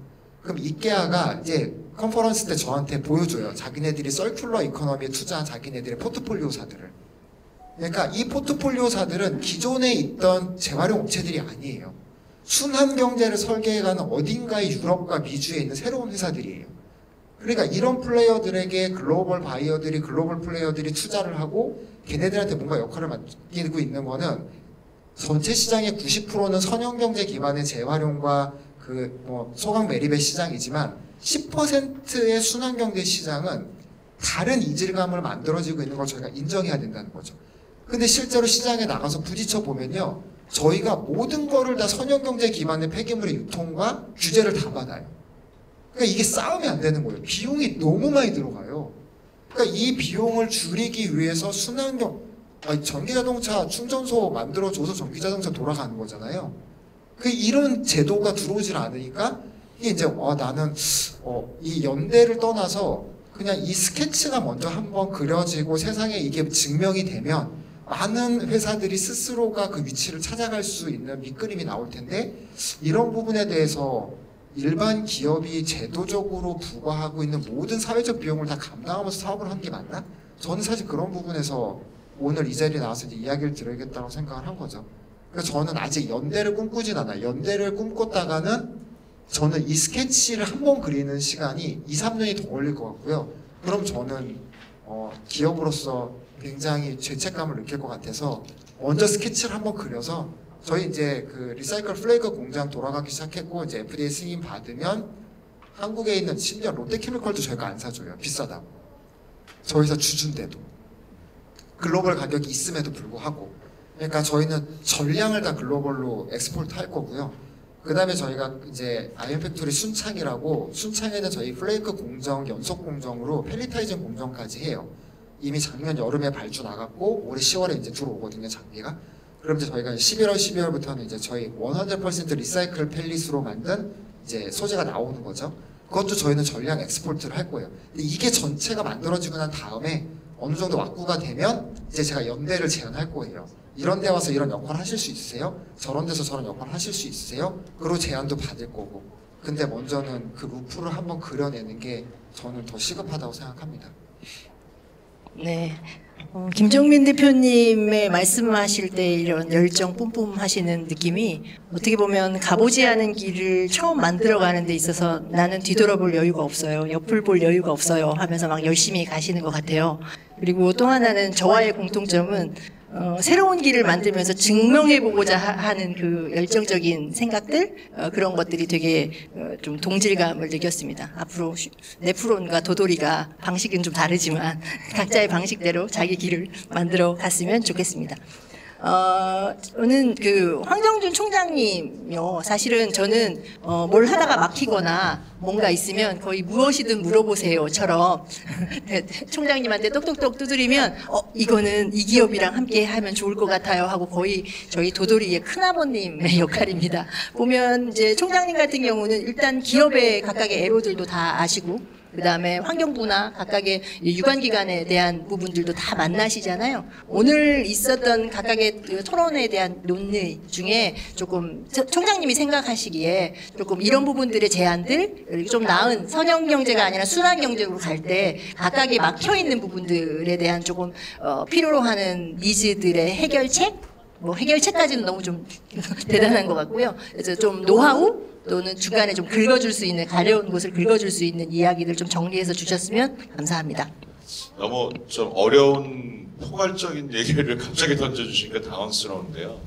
그럼 이케아가 이제 컨퍼런스 때 저한테 보여줘요. 자기네들이 서큘러 이코노미에 투자한 자기네들의 포트폴리오사들을. 그러니까 이 포트폴리오사들은 기존에 있던 재활용 업체들이 아니에요. 순환경제를 설계해가는 어딘가의 유럽과 미주에 있는 새로운 회사들이에요. 그러니까 이런 플레이어들에게 글로벌 바이어들이 글로벌 플레이어들이 투자를 하고 걔네들한테 뭔가 역할을 맡기고 있는 거는 전체 시장의 90%는 선형경제 기반의 재활용과 그 뭐 소강 매립의 시장이지만 10%의 순환경제 시장은 다른 이질감을 만들어지고 있는 걸 저희가 인정해야 된다는 거죠. 근데 실제로 시장에 나가서 부딪혀 보면요, 저희가 모든 거를 다 선형경제 기반의 폐기물의 유통과 규제를 다 받아요. 그러니까 이게 싸우면 안 되는 거예요. 비용이 너무 많이 들어가요. 그러니까 이 비용을 줄이기 위해서 전기자동차 충전소 만들어줘서 전기자동차 돌아가는 거잖아요. 이런 제도가 들어오질 않으니까 이게 이제 나는 이 연대를 떠나서 그냥 이 스케치가 먼저 한번 그려지고 세상에 이게 증명이 되면 많은 회사들이 스스로가 그 위치를 찾아갈 수 있는 밑그림이 나올 텐데 이런 부분에 대해서 일반 기업이 제도적으로 부과하고 있는 모든 사회적 비용을 다 감당하면서 사업을 하는 게 맞나? 저는 사실 그런 부분에서 오늘 이 자리에 나와서 이제 이야기를 드려야겠다고 생각을 한 거죠. 그래서 저는 아직 연대를 꿈꾸진 않아요. 연대를 꿈꿨다가는 저는 이 스케치를 한 번 그리는 시간이 2, 3년이 더 걸릴 것 같고요. 그럼 저는 기업으로서 굉장히 죄책감을 느낄 것 같아서 먼저 스케치를 한번 그려서 저희 이제 그 리사이클 플레이크 공장 돌아가기 시작했고 이제 FDA 승인 받으면 한국에 있는 심지어 롯데케미컬도 저희가 안 사줘요. 비싸다고. 저희 회사 주준데도. 글로벌 가격이 있음에도 불구하고. 그러니까 저희는 전량을 다 글로벌로 엑스포트 할 거고요. 그 다음에 저희가 이제 아이언팩토리 순창이라고, 순창에는 저희 플레이크 공정, 연속 공정으로 펠리타이징 공정까지 해요. 이미 작년 여름에 발주 나갔고 올해 10월에 이제 들어오거든요, 장비가. 그럼 이제 저희가 11월, 12월부터는 이제 저희 100% 리사이클 펠릿으로 만든 이제 소재가 나오는 거죠. 그것도 저희는 전량 엑스포트를 할 거예요. 근데 이게 전체가 만들어지고 난 다음에 어느 정도 확보가 되면 이제 제가 연대를 제안할 거예요. 이런 데 와서 이런 역할 하실 수 있으세요? 저런 데서 저런 역할 하실 수 있으세요? 그리고 제안도 받을 거고. 근데 먼저는 그 루프를 한번 그려내는 게 저는 더 시급하다고 생각합니다. 네. 김종민 대표님의 말씀하실 때 이런 열정 뿜뿜 하시는 느낌이 어떻게 보면 가보지 않은 길을 처음 만들어가는 데 있어서 나는 뒤돌아볼 여유가 없어요. 옆을 볼 여유가 없어요 하면서 막 열심히 가시는 것 같아요. 그리고 또 하나는 저와의 공통점은 새로운 길을 만들면서 증명해보고자 하는 그 열정적인 생각들, 그런 것들이 되게 좀 동질감을 느꼈습니다. 앞으로 네프론과 도돌이가 방식은 좀 다르지만 각자의 방식대로 자기 길을 만들어 갔으면 좋겠습니다. 저는 그 황정준 총장님요, 사실은 저는 뭘 하다가 막히거나 뭔가 있으면 거의 무엇이든 물어보세요처럼 총장님한테 똑똑똑 두드리면 이거는 이 기업이랑 함께 하면 좋을 것 같아요 하고 거의 저희 도돌이의 큰아버님의 역할입니다. 보면 이제 총장님 같은 경우는 일단 기업의 각각의 애로들도 다 아시고, 그 다음에 환경부나 각각의 유관기관에 대한 부분들도 다 만나시잖아요. 오늘 있었던 각각의 토론에 대한 논의 중에 조금 총장님이 생각하시기에 조금 이런 부분들의 제안들, 좀 나은 선형경제가 아니라 순환경제로 갈 때 각각의 막혀있는 부분들에 대한 조금 필요로 하는 니즈들의 해결책? 뭐 해결책까지는 너무 좀 대단한 것 같고요. 그래서 좀 노하우? 또는 중간에 좀 긁어줄 수 있는, 가려운 곳을 긁어줄 수 있는 이야기들 좀 정리해서 주셨으면 감사합니다. 너무 좀 어려운 포괄적인 얘기를 갑자기 던져주시니까 당황스러운데요.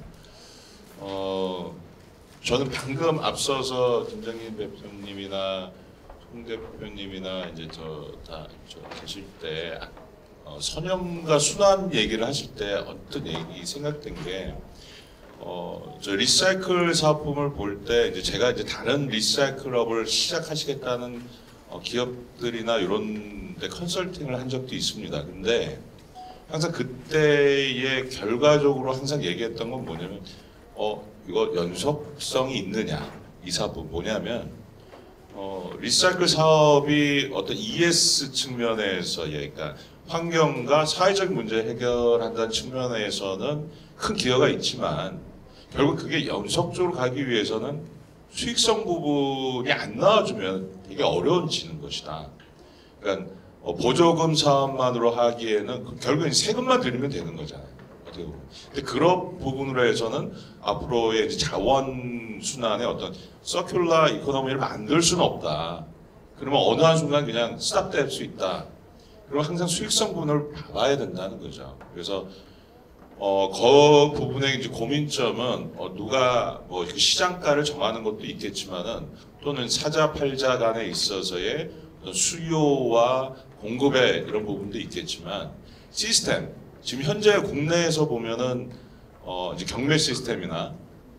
저는 방금 앞서서 김정인 대표님이나 송 대표님이나 이제 다 계실 때 선형과 순환 얘기를 하실 때 어떤 얘기 생각된 게 저 리사이클 사업품을 볼 때 이제 제가 이제 다른 리사이클업을 시작하시겠다는 기업들이나 이런 데 컨설팅을 한 적도 있습니다. 근데 항상 그때의 결과적으로 항상 얘기했던 건 뭐냐면 이거 연속성이 있느냐 이 사업은 뭐냐면 리사이클 사업이 어떤 ES 측면에서의 그러니까 환경과 사회적 문제 해결한다는 측면에서는 큰 기여가 있지만 결국 그게 연속적으로 가기 위해서는 수익성 부분이 안 나와주면 되게 어려워지는 것이다. 그러니까 보조금 사업만으로 하기에는 결국엔 세금만 들이면 되는 거잖아요. 어떻게 보면. 근데 그런 부분으로 해서는 앞으로의 이제 자원 순환의 어떤 서큘러 이코노미를 만들 수는 없다. 그러면 어느 한순간 그냥 스탑될 수 있다. 그럼 항상 수익성 부분을 봐야 된다는 거죠. 그래서 그 부분의 이제 고민점은 누가 뭐 시장가를 정하는 것도 있겠지만은 또는 사자 팔자 간에 있어서의 어떤 수요와 공급의 이런 부분도 있겠지만 시스템 지금 현재 국내에서 보면은 이제 경매 시스템이나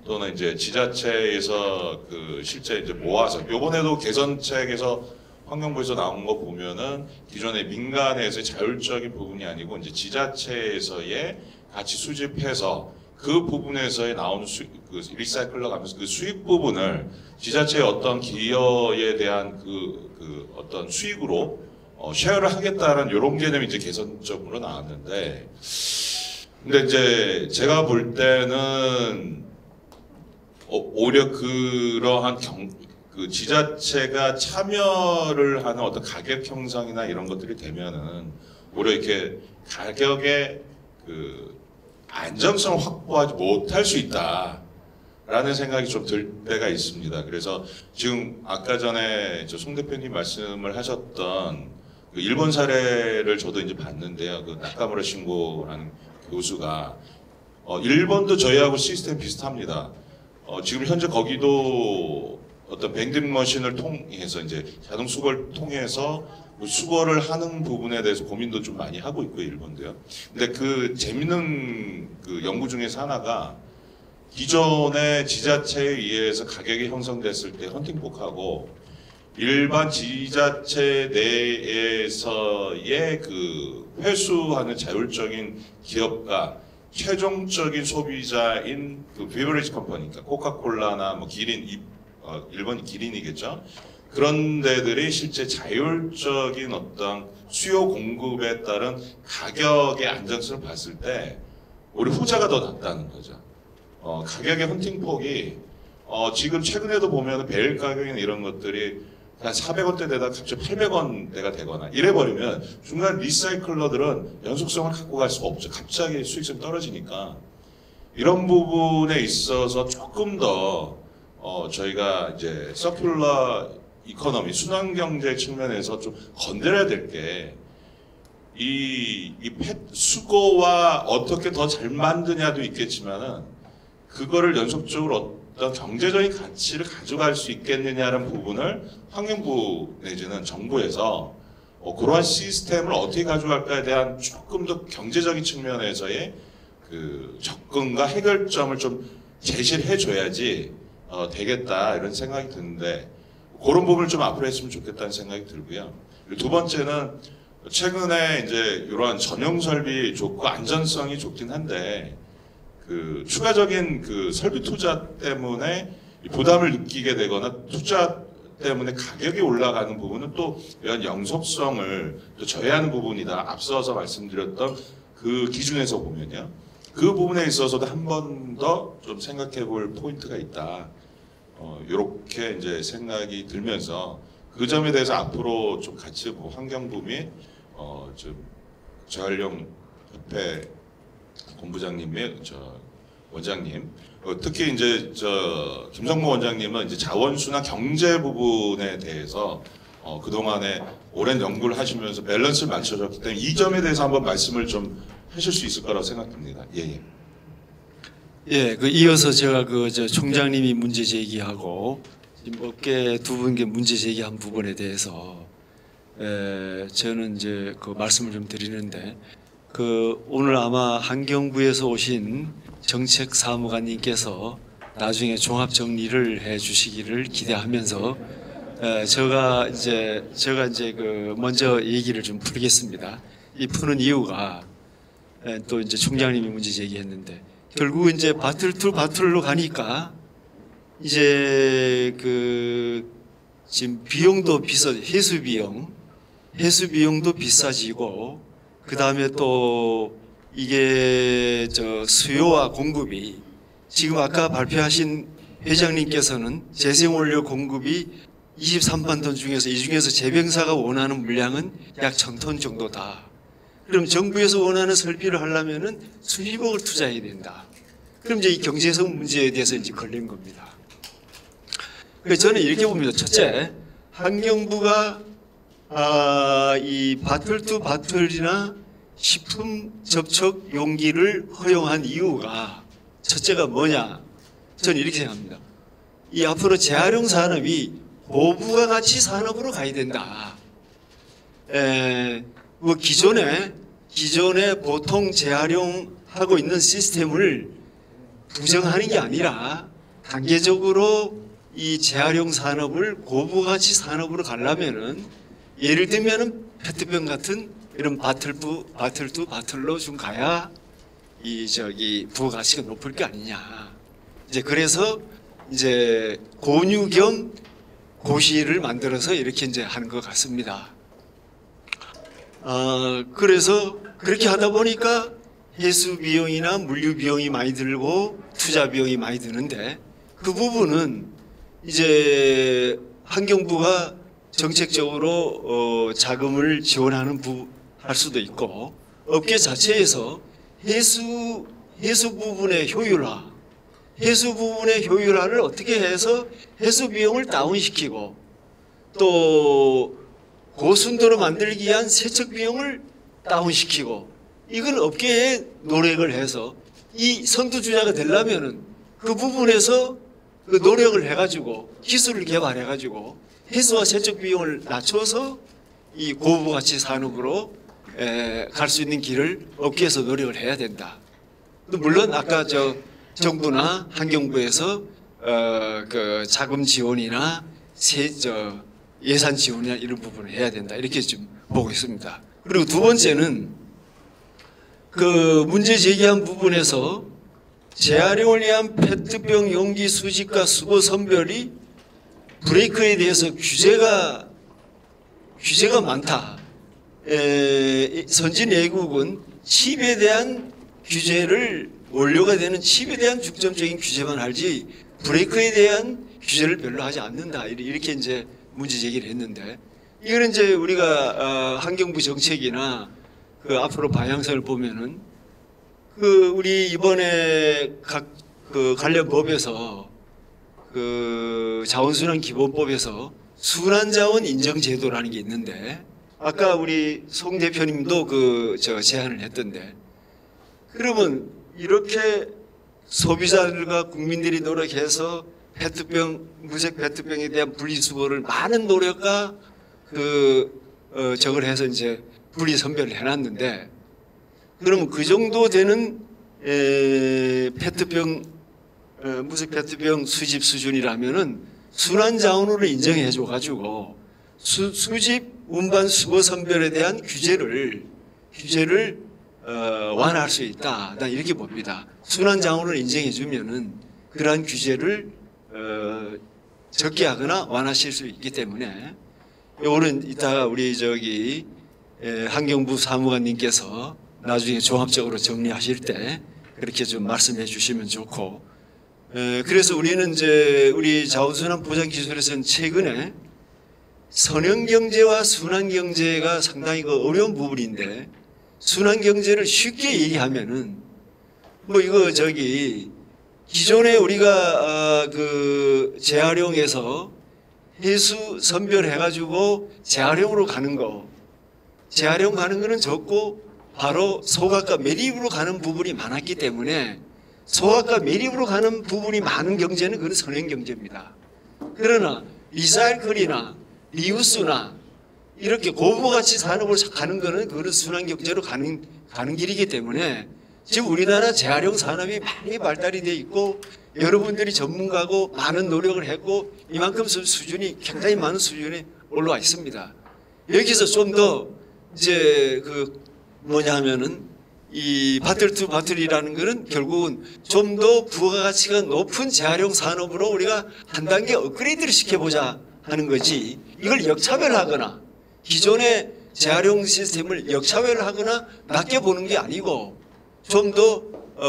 또는 이제 지자체에서 그 실제 이제 모아서 요번에도 개선책에서 환경부에서 나온 거 보면은 기존의 민간에서의 자율적인 부분이 아니고 이제 지자체에서의 같이 수집해서 그 부분에서의 나오는 그 리사이클러 가면서 그 수익 부분을 지자체의 어떤 기여에 대한 그 어떤 수익으로 쉐어를 하겠다는 이런 개념이 이제 개선적으로 나왔는데, 근데 이제 제가 볼 때는 오히려 그러한 그 지자체가 참여를 하는 어떤 가격 형성이나 이런 것들이 되면은 오히려 이렇게 가격의 그 안정성을 확보하지 못할 수 있다라는 생각이 좀 들 때가 있습니다. 그래서 지금 아까 전에 송 대표님 말씀을 하셨던 그 일본 사례를 저도 이제 봤는데요. 그 나카무라 신고라는 교수가 일본도 저희하고 시스템 비슷합니다. 지금 현재 거기도 어떤 밴딩 머신을 통해서 이제 자동 수거를 통해서 수거를 하는 부분에 대해서 고민도 좀 많이 하고 있고요, 일본도요. 근데 그 재밌는 그 연구 중에서 하나가 기존의 지자체에 의해서 가격이 형성됐을 때 헌팅폭하고 일반 지자체 내에서의 그 회수하는 자율적인 기업과 최종적인 소비자인 그 비버리지 컴퍼니니까 코카콜라나 뭐 기린, 일본이 기린이겠죠. 그런 데들이 실제 자율적인 어떤 수요 공급에 따른 가격의 안정성을 봤을 때 우리 후자가 더 낫다는 거죠. 가격의 헌팅폭이 지금 최근에도 보면 베일 가격이나 이런 것들이 한 400원대에다 갑자기 800원대가 되거나 이래버리면 중간 리사이클러들은 연속성을 갖고 갈 수가 없죠. 갑자기 수익성이 떨어지니까. 이런 부분에 있어서 조금 더 저희가 이제 서큘러 이코노미, 순환경제 측면에서 좀 건드려야 될 게 이 수거와 어떻게 더 잘 만드냐도 있겠지만은 그거를 연속적으로 어떤 경제적인 가치를 가져갈 수 있겠느냐는 부분을 환경부 내지는 정부에서 그러한 시스템을 어떻게 가져갈까에 대한 조금 더 경제적인 측면에서의 그 접근과 해결점을 좀 제시를 해줘야지 되겠다 이런 생각이 드는데 그런 부분을 좀 앞으로 했으면 좋겠다는 생각이 들고요. 그리고 두 번째는 최근에 이제 이러한 전용 설비 좋고 안전성이 좋긴 한데 그 추가적인 그 설비 투자 때문에 부담을 느끼게 되거나 투자 때문에 가격이 올라가는 부분은 또 이런 영속성을 또 저해하는 부분이다. 앞서서 말씀드렸던 그 기준에서 보면요. 그 부분에 있어서도 한 번 더 좀 생각해 볼 포인트가 있다. 이렇게 이제 생각이 들면서 그 점에 대해서 앞으로 좀 같이 뭐 환경부 및 좀 재활용 협회 본부장님 및 원장님, 특히 이제 김성모 원장님은 이제 자원수나 경제 부분에 대해서 그동안에 오랜 연구를 하시면서 밸런스를 맞춰줬기 때문에 이 점에 대해서 한번 말씀을 좀 하실 수 있을 거라고 생각됩니다. 예, 예. 예, 이어서 제가 저 총장님이 문제 제기하고 지금 업계 두 분께 문제 제기한 부분에 대해서 저는 이제 그 말씀을 좀 드리는데 오늘 아마 환경부에서 오신 정책사무관님께서 나중에 종합 정리를 해 주시기를 기대하면서 제가 이제 먼저 얘기를 좀 풀겠습니다. 이 푸는 이유가 또 이제 총장님이 문제 제기했는데 결국 이제 바틀 투 바틀로 가니까 이제 지금 비용도 해수 비용도 비싸지고 그 다음에 또 이게 수요와 공급이 지금 아까 발표하신 회장님께서는 재생원료 공급이 23만 톤 중에서 이 중에서 재병사가 원하는 물량은 약 1000톤 정도다. 그럼 정부에서 원하는 설비를 하려면은 수십억을 투자해야 된다. 그럼 이제 이 경제성 문제에 대해서 이제 걸린 겁니다. 그래서 저는 이렇게 봅니다. 첫째, 환경부가 이 바틀 투 바틀이나 식품 접촉 용기를 허용한 이유가 첫째가 뭐냐? 저는 이렇게 생각합니다. 이 앞으로 재활용 산업이 고부가 가치 산업으로 가야 된다. 뭐 기존에 보통 재활용하고 있는 시스템을 부정하는 게 아니라 단계적으로 이 재활용 산업을 고부가 가치 산업으로 가려면은 예를 들면은 페트병 같은 이런 바틀로 좀 가야 이 부가가치가 높을 게 아니냐. 이제 그래서 이제 고유 겸 고시를 만들어서 이렇게 이제 하는 것 같습니다. 그래서 그렇게 하다 보니까 해수 비용이나 물류 비용이 많이 들고 투자 비용이 많이 드는데 그 부분은 이제 환경부가 정책적으로 자금을 지원하는 할 수도 있고 업계 자체에서 해수 부분의 효율화를 어떻게 해서 해수 비용을 다운시키고 또 고순도로 만들기 위한 세척 비용을 다운시키고 이건 업계에 노력을 해서 이 선두주자가 되려면은 그 부분에서 그 노력을 해가지고 기술을 개발해가지고 해수와 세척 비용을 낮춰서 이 고부가치 산업으로 갈 수 있는 길을 업계에서 노력을 해야 된다. 물론 아까 정부나 환경부에서 그 자금 지원이나 예산 지원이나 이런 부분을 해야 된다. 이렇게 좀 보고 있습니다. 그리고 두 번째는 그 문제 제기한 부분에서 재활용을 위한 페트병 용기 수집과 수거 선별이 브레이크에 대해서 규제가 많다. 선진 외국은 칩에 대한 규제를 원료가 되는 칩에 대한 중점적인 규제만 하지 브레이크에 대한 규제를 별로 하지 않는다. 이렇게 이제 문제 제기를 했는데 이거는 이제 우리가 환경부 정책이나 그 앞으로 방향성을 보면은 우리 이번에 각 관련 법에서 자원순환 기본법에서 순환자원 인정제도라는 게 있는데 아까 우리 송 대표님도 제안을 했던데 그러면 이렇게 소비자들과 국민들이 노력해서 무색 페트병에 대한 분리수거를 많은 노력과 저걸 해서 이제 분리 선별을 해놨는데 그러면 그 정도 되는 무색 페트병 수집 수준이라면은 순환 자원으로 인정해 줘 가지고 수집 운반 수거 선별에 대한 규제를 완화할 수 있다. 난 이렇게 봅니다. 순환 자원으로 인정해 주면은 그러한 규제를 적게 하거나 완화시킬 수 있기 때문에 요거는 이따가 우리 환경부 사무관님께서 나중에 종합적으로 정리하실 때 그렇게 좀 말씀해 주시면 좋고 그래서 우리는 이제 우리 자원순환 보장기술에서는 최근에 선형경제와 순환경제가 상당히 어려운 부분인데 순환경제를 쉽게 얘기하면은 이거 기존에 우리가 재활용해서 해수 선별해가지고 재활용으로 가는 거 재활용 가는 거는 적고 바로 소각과 매립으로 가는 부분이 많았기 때문에 소각과 매립으로 가는 부분이 많은 경제는 그건 선행 경제입니다. 그러나 리사이클이나 리우스나 이렇게 고부가치 산업을 가는 거는 그거는 순환 경제로 가는 길이기 때문에 지금 우리나라 재활용 산업이 많이 발달이 돼 있고 여러분들이 전문가고 많은 노력을 했고 이만큼 수준이 굉장히 많은 수준에 올라와 있습니다. 여기서 좀 더 이제 그 뭐냐 하면은 이 바틀 투 바틀이라는 거는 결국은 좀 더 부가가치가 높은 재활용 산업으로 우리가 한 단계 업그레이드를 시켜보자 하는 거지 이걸 역차별하거나 기존의 재활용 시스템을 역차별하거나 낮게 보는 게 아니고 좀 더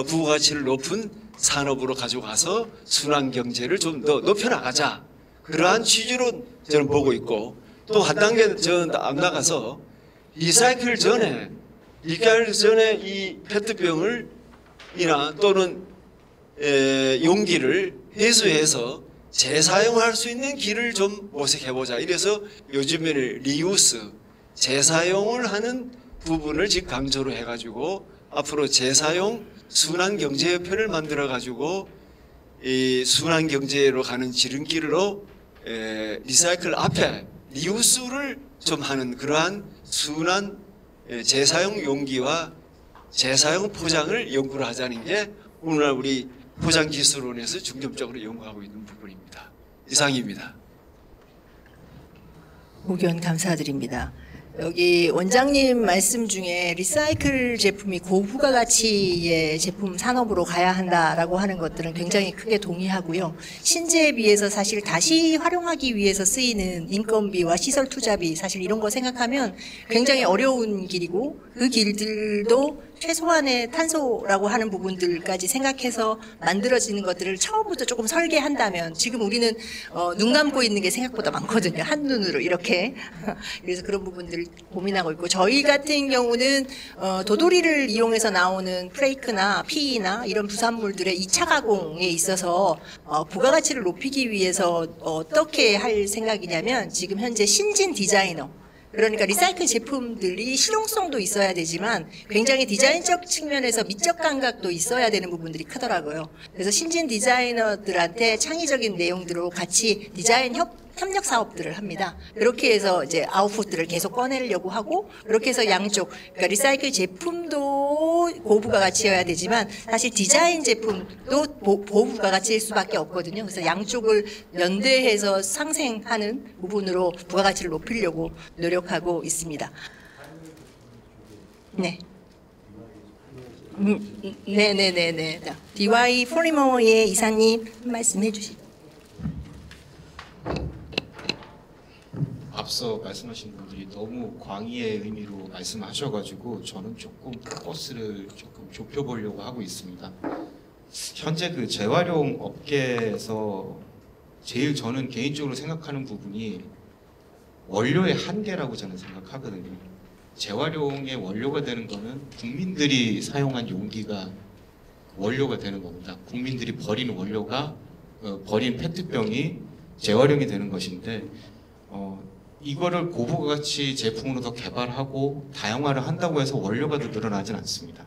부가가치를 높은 산업으로 가져가서 순환 경제를 좀 더 높여나가자 그러한 취지로 저는 보고 있고 또 한 단계 더 나가서 리사이클 전에 이 페트병을 이나 또는 용기를 회수해서 재사용할 수 있는 길을 좀 모색해보자. 이래서 요즘에는 리유스, 재사용을 하는 부분을 지금 강조로 해가지고 앞으로 재사용 순환경제협회를 만들어가지고 이 순환경제로 가는 지름길로 리사이클 앞에 리유스를 좀 하는 그러한 순환 재사용 용기와 재사용 포장을 연구를 하자는 게 오늘날 우리 포장기술원에서 중점적으로 연구하고 있는 부분입니다. 이상입니다. 의견 감사드립니다. 여기 원장님 말씀 중에 리사이클 제품이 고부가가치의 제품 산업으로 가야 한다라고 하는 것들은 굉장히 크게 동의하고요. 신재에 비해서 사실 다시 활용하기 위해서 쓰이는 인건비와 시설 투자비 사실 이런 거 생각하면 굉장히 어려운 길이고 그 길들도 최소한의 탄소라고 하는 부분들까지 생각해서 만들어지는 것들을 처음부터 조금 설계한다면 지금 우리는 눈 감고 있는 게 생각보다 많거든요. 한눈으로 이렇게. 그래서 그런 부분들을 고민하고 있고 저희 같은 경우는 도돌이를 이용해서 나오는 프레이크나 PE나 이런 부산물들의 2차 가공에 있어서 부가가치를 높이기 위해서 어떻게 할 생각이냐면 지금 현재 신진 디자이너 그러니까 리사이클 제품들이 실용성도 있어야 되지만 굉장히 디자인적 측면에서 미적 감각도 있어야 되는 부분들이 크더라고요. 그래서 신진 디자이너들한테 창의적인 내용들로 같이 디자인 협력 사업들을 합니다. 그렇게 해서 이제 아웃풋들을 계속 꺼내려고 하고 그렇게 해서 양쪽 그러니까 리사이클 제품도 고부가가치여야 되지만 사실 디자인 제품도 고부가가치일 수밖에 없거든요. 그래서 양쪽을 연대해서 상생하는 부분으로 부가가치를 높이려고 노력하고 있습니다. 네. 네네네네. DY 포리머의 이사님 말씀해 주시죠. 앞서 말씀하신 분들이 너무 광의의 의미로 말씀하셔가지고 저는 조금 포커스를 조금 좁혀보려고 하고 있습니다. 현재 그 재활용 업계에서 제일 저는 개인적으로 생각하는 부분이 원료의 한계라고 저는 생각하거든요. 재활용의 원료가 되는 거는 국민들이 사용한 용기가 원료가 되는 겁니다. 국민들이 버리는 원료가 버린 페트병이 재활용이 되는 것인데 이거를 고부가치 제품으로 더 개발하고 다양화를 한다고 해서 원료가 더 늘어나진 않습니다.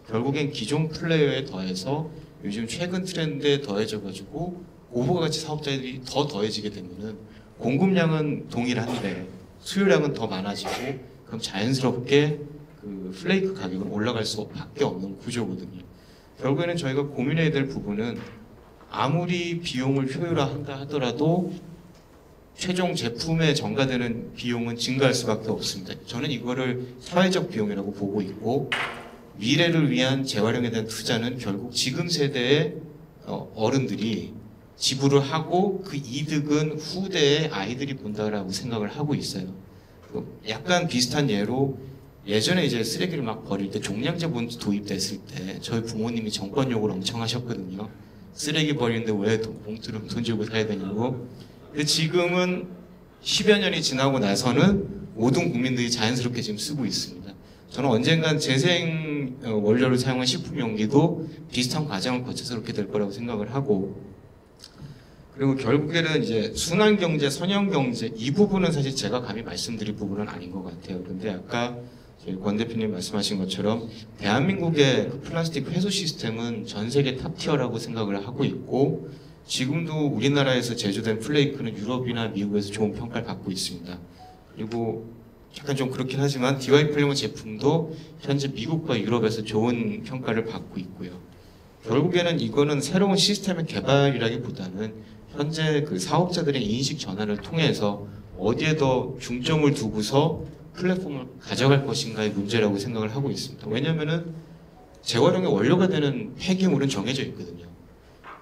결국엔 기존 플레이어에 더해서 요즘 최근 트렌드에 더해져가지고 고부가치 사업자들이 더 더해지게 되면은 공급량은 동일한데 수요량은 더 많아지고 그럼 자연스럽게 그 플레이크 가격은 올라갈 수밖에 없는 구조거든요. 결국에는 저희가 고민해야 될 부분은 아무리 비용을 효율화한다 하더라도 최종 제품에 전가되는 비용은 증가할 수밖에 없습니다. 저는 이거를 사회적 비용이라고 보고 있고 미래를 위한 재활용에 대한 투자는 결국 지금 세대의 어른들이 지불을 하고 그 이득은 후대의 아이들이 본다라고 생각을 하고 있어요. 약간 비슷한 예로 예전에 이제 쓰레기를 막 버릴 때 종량제 봉투 도입됐을 때 저희 부모님이 정권 욕을 엄청 하셨거든요. 쓰레기 버리는데 왜 봉투를 돈 주고 사야 되냐고. 근데 지금은 10여 년이 지나고 나서는 모든 국민들이 자연스럽게 지금 쓰고 있습니다. 저는 언젠간 재생 원료를 사용한 식품 용기도 비슷한 과정을 거쳐서 그렇게 될 거라고 생각을 하고 그리고 결국에는 이제 순환경제, 선형경제 이 부분은 사실 제가 감히 말씀드릴 부분은 아닌 것 같아요. 근데 아까 저희 권 대표님 말씀하신 것처럼 대한민국의 그 플라스틱 회수 시스템은 전 세계 탑티어라고 생각을 하고 있고 지금도 우리나라에서 제조된 플레이크는 유럽이나 미국에서 좋은 평가를 받고 있습니다. 그리고 약간 좀 그렇긴 하지만 DY 플레이머 제품도 현재 미국과 유럽에서 좋은 평가를 받고 있고요. 결국에는 이거는 새로운 시스템의 개발이라기보다는 현재 그 사업자들의 인식 전환을 통해서 어디에 더 중점을 두고서 플랫폼을 가져갈 것인가의 문제라고 생각을 하고 있습니다. 왜냐하면은 재활용의 원료가 되는 폐기물은 정해져 있거든요.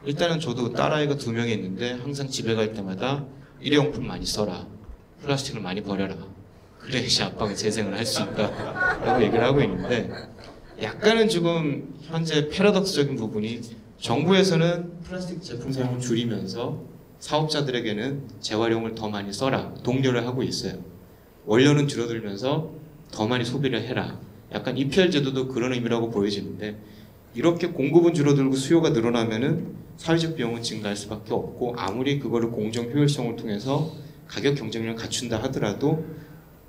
일단은 저도 딸아이가 2명이 있는데 항상 집에 갈 때마다 일회용품 많이 써라, 플라스틱을 많이 버려라, 그래야지 아빠가 재생을 할 수 있다 라고 얘기를 하고 있는데 약간은 지금 현재 패러독스적인 부분이 정부에서는 플라스틱 제품 사용을 줄이면서 사업자들에게는 재활용을 더 많이 써라 독려를 하고 있어요. 원료는 줄어들면서 더 많이 소비를 해라. 약간 EPR 제도도 그런 의미라고 보여지는데 이렇게 공급은 줄어들고 수요가 늘어나면은 사회적 비용은 증가할 수밖에 없고 아무리 그거를 공정 효율성을 통해서 가격 경쟁력을 갖춘다 하더라도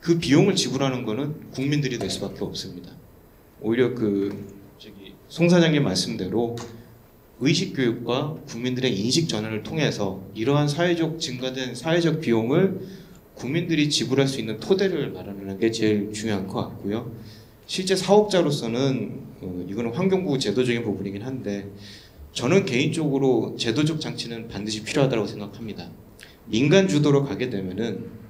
그 비용을 지불하는 거는 국민들이 될 수밖에 없습니다. 오히려 송 사장님 말씀대로 의식 교육과 국민들의 인식 전환을 통해서 이러한 증가된 사회적 비용을 국민들이 지불할 수 있는 토대를 마련하는 게 제일 중요한 것 같고요. 실제 사업자로서는 이거는 환경부 제도적인 부분이긴 한데 저는 개인적으로 제도적 장치는 반드시 필요하다고 생각합니다. 민간 주도로 가게 되면은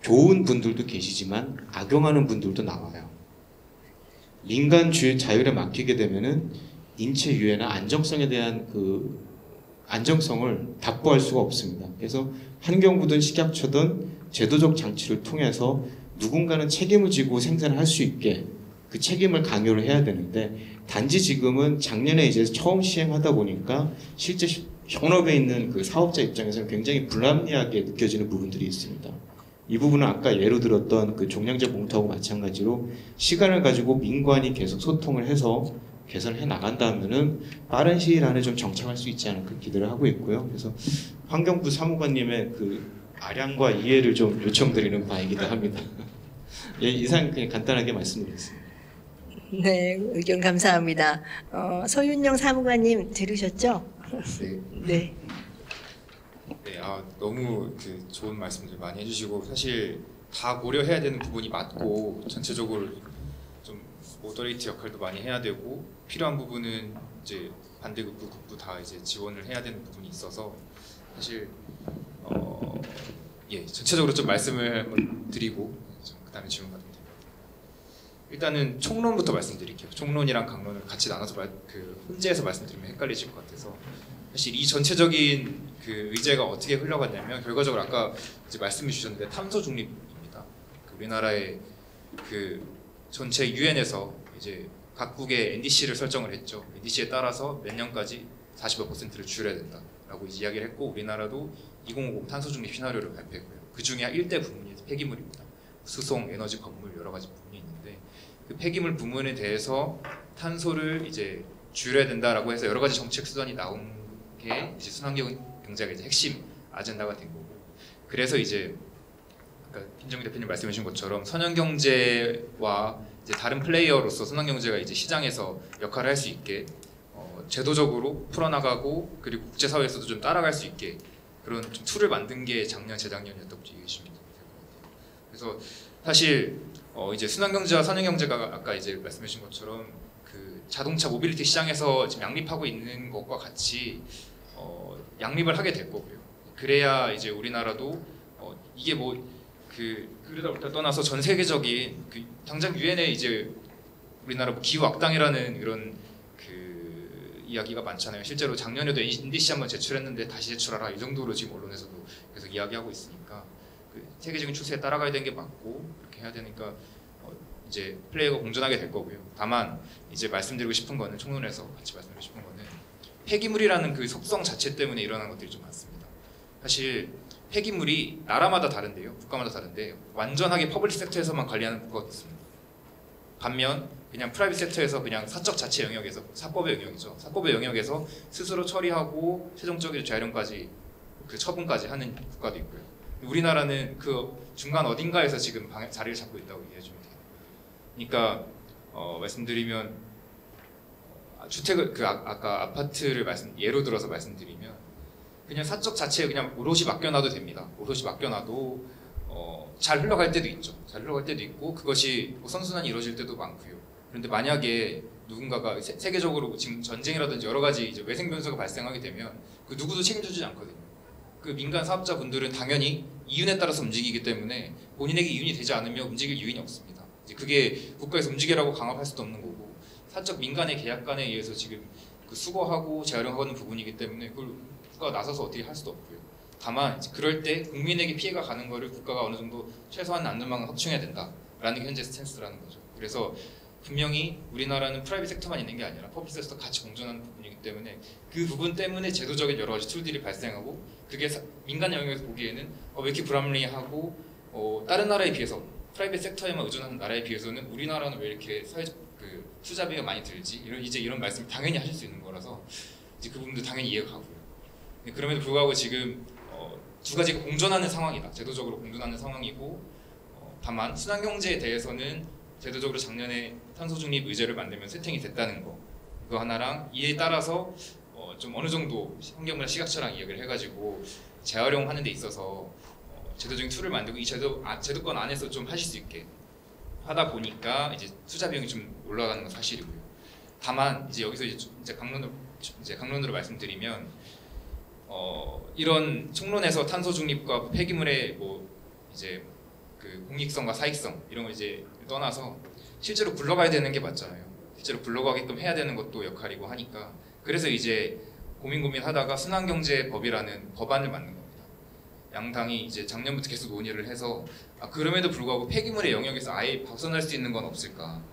좋은 분들도 계시지만 악용하는 분들도 나와요. 민간 자율에 맡기게 되면은 인체 유해나 안정성에 대한 안정성을 답보할 수가 없습니다. 그래서 환경부든 식약처든 제도적 장치를 통해서 누군가는 책임을 지고 생산을 할 수 있게 그 책임을 강요를 해야 되는데 단지 지금은 작년에 이제 처음 시행하다 보니까 실제 현업에 있는 그 사업자 입장에서는 굉장히 불합리하게 느껴지는 부분들이 있습니다. 이 부분은 아까 예로 들었던 그 종량제 봉투하고 마찬가지로 시간을 가지고 민관이 계속 소통을 해서 개선을 해 나간다면은 빠른 시일 안에 좀 정착할 수 있지 않을까 기대를 하고 있고요. 그래서 환경부 사무관님의 그 아량과 이해를 좀 요청드리는 바이기도 합니다. 예, 이상 그냥 간단하게 말씀드리겠습니다. 네, 의견 감사합니다. 서윤영 사무관님 들으셨죠? 네. 네. 네, 너무 좋은 말씀들 많이 해주시고 사실 다 고려해야 되는 부분이 맞고 전체적으로 좀 모더레이트 역할도 많이 해야 되고 필요한 부분은 이제 반대급부, 급부 다 이제 지원을 해야 되는 부분이 있어서 사실 예, 전체적으로 좀 말씀을 한번 드리고 그다음에 질문 받으면 됩니다. 일단은 총론부터 말씀드릴게요. 총론이랑 강론을 같이 나눠서 혼재해서 말씀드리면 헷갈리실 것 같아서 사실 이 전체적인 의제가 어떻게 흘러갔냐면 결과적으로 아까 이제 말씀해 주셨는데 탄소 중립입니다. 우리나라의 전체 유엔에서 이제 각국의 NDC를 설정을 했죠. NDC에 따라서 몇 년까지 40% 줄여야 된다라고 이야기를 했고 우리나라도 2050 탄소 중립 시나리오를 발표했고요. 그 중에 1대 부문이 폐기물입니다. 수송, 에너지, 건물 여러 가지 부문이 있는데 그 폐기물 부문에 대해서 탄소를 이제 줄여야 된다라고 해서 여러 가지 정책 수단이 나온 게 이제 순환경 경제가 이제 핵심 아젠다가 된 거고 그래서 이제 아까 김정희 대표님 말씀해 주신 것처럼 선형경제와 이제 다른 플레이어로서 선형경제가 이제 시장에서 역할을 할 수 있게 제도적으로 풀어나가고 그리고 국제사회에서도 좀 따라갈 수 있게 그런 좀 툴을 만든 게 작년 재작년이었다고 얘기하시면 될 것 같아요. 그래서 사실 이제 순환경제와 선형경제가 아까 이제 말씀해 주신 것처럼 자동차 모빌리티 시장에서 지금 양립하고 있는 것과 같이 양립을 하게 될 거고요. 그래야 이제 우리나라도 이게 그러다 올다 떠나서 전 세계적인 당장 유엔에 이제 우리나라 기후 악당이라는 이런 이야기가 많잖아요. 실제로 작년에도 NDC 한번 제출했는데 다시 제출하라 이 정도로 지금 언론에서도 계속 이야기하고 있으니까 세계적인 추세에 따라가야 되는 게 맞고 그렇게 해야 되니까 이제 플레이가 공존하게 될 거고요. 다만 이제 말씀드리고 싶은 거는 총론에서 같이 말씀드리고 싶은 거는 폐기물이라는 그 속성 자체 때문에 일어나는 것들이 좀 많습니다. 사실 폐기물이 나라마다 다른데요. 국가마다 다른데 완전하게 퍼블릭 섹터에서만 관리하는 국가가 있습니다. 반면 그냥 프라이빗 섹터에서 그냥 사적 자체 영역에서 사법의 영역이죠. 사법의 영역에서 스스로 처리하고 최종적인 재활용까지 처분까지 하는 국가도 있고요. 우리나라는 그 중간 어딘가에서 지금 자리를 잡고 있다고 이해해 주면 돼요. 그러니까 말씀드리면 주택을 아까 아파트를 예로 들어서 말씀드리면 그냥 사적 자체에 그냥 오롯이 맡겨놔도 됩니다. 오롯이 맡겨놔도 잘 흘러갈 때도 있죠. 잘 흘러갈 때도 있고 그것이 뭐 선순환이 이루어질 때도 많고요. 그런데 만약에 누군가가 세계적으로 지금 전쟁이라든지 여러 가지 이제 외생 변수가 발생하게 되면 그 누구도 책임져주지 않거든요. 그 민간 사업자분들은 당연히 이윤에 따라서 움직이기 때문에 본인에게 이윤이 되지 않으면 움직일 이윤이 없습니다. 이제 그게 국가에서 움직이라고 강압할 수도 없는 거고 사적 민간의 계약관에 의해서 지금 그 수거하고 재활용하는 부분이기 때문에 그걸 국가가 나서서 어떻게 할 수도 없고요. 다만 그럴 때 국민에게 피해가 가는 거를 국가가 어느 정도 최소한 안전망을 확충해야 된다라는 게 현재 스탠스라는 거죠. 그래서 분명히 우리나라는 프라이빗 섹터만 있는 게 아니라 퍼블릭 섹터도 같이 공존하는 부분이기 때문에 그 부분 때문에 제도적인 여러 가지 툴들이 발생하고 그게 민간 영역에서 보기에는 왜 이렇게 불합리하고 다른 나라에 비해서 프라이빗 섹터에만 의존하는 나라에 비해서는 우리나라는 왜 이렇게 사회적 그 투자비가 많이 들지? 이런 말씀 당연히 하실 수 있는 거라서 이제 그 부분도 당연히 이해가 가고요. 그럼에도 불구하고 지금 두 가지가 공존하는 상황이다. 제도적으로 공존하는 상황이고 다만 순환경제에 대해서는 제도적으로 작년에 탄소 중립 의제를 만들면 세팅이 됐다는 거 그거 하나랑 이에 따라서 좀 어느 정도 환경부나 시각처랑 이야기를 해가지고 재활용하는 데 있어서 제도적인 툴을 만들고 이 제도권 안에서 좀 하실 수 있게 하다 보니까 이제 투자 비용이 좀 올라가는 건 사실이고요. 다만 이제 여기서 이제 강론으로 말씀드리면 이런 총론에서 탄소 중립과 폐기물의 뭐 이제 그 공익성과 사익성 이런 거 이제 떠나서 실제로 굴러가야 되는 게 맞잖아요. 실제로 굴러가게끔 해야 되는 것도 역할이고 하니까 그래서 이제 고민하다가 순환경제법이라는 법안을 만든 겁니다. 양당이 이제 작년부터 계속 논의를 해서 그럼에도 불구하고 폐기물의 영역에서 아예 벗어날 수 있는 건 없을까?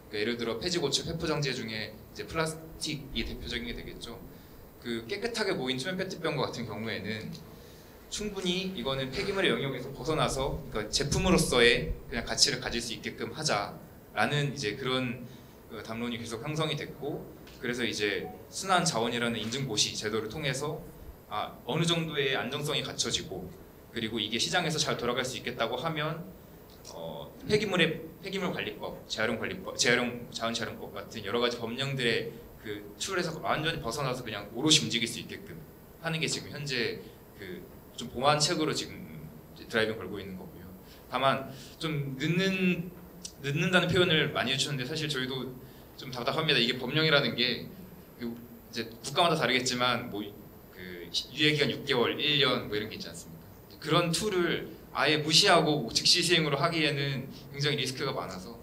그러니까 예를 들어 폐지 고체 회포장재 중에 이제 플라스틱이 대표적인 게 되겠죠. 그 깨끗하게 모인 투명 페트병과 같은 경우에는 충분히 이거는 폐기물의 영역에서 벗어나서 그러니까 제품으로서의 그냥 가치를 가질 수 있게끔 하자라는 이제 그런 담론이 계속 형성이 됐고 그래서 이제 순환 자원이라는 인증고시 제도를 통해서 어느 정도의 안정성이 갖춰지고 그리고 이게 시장에서 잘 돌아갈 수 있겠다고 하면 폐기물 관리법, 자원 재활용법 같은 여러 가지 법령들의 그 툴에서 완전히 벗어나서 그냥 오롯이 움직일 수 있게끔 하는 게 지금 현재 그 좀 보완책으로 지금 드라이빙 걸고 있는 거고요. 다만 좀 늦는다는 표현을 많이 해주셨는데 사실 저희도 좀 답답합니다. 이게 법령이라는 게 이제 국가마다 다르겠지만 뭐 그 유예 기간 6개월, 1년 뭐 이런 게 있지 않습니까? 그런 툴을 아예 무시하고 즉시 시행으로 하기에는 굉장히 리스크가 많아서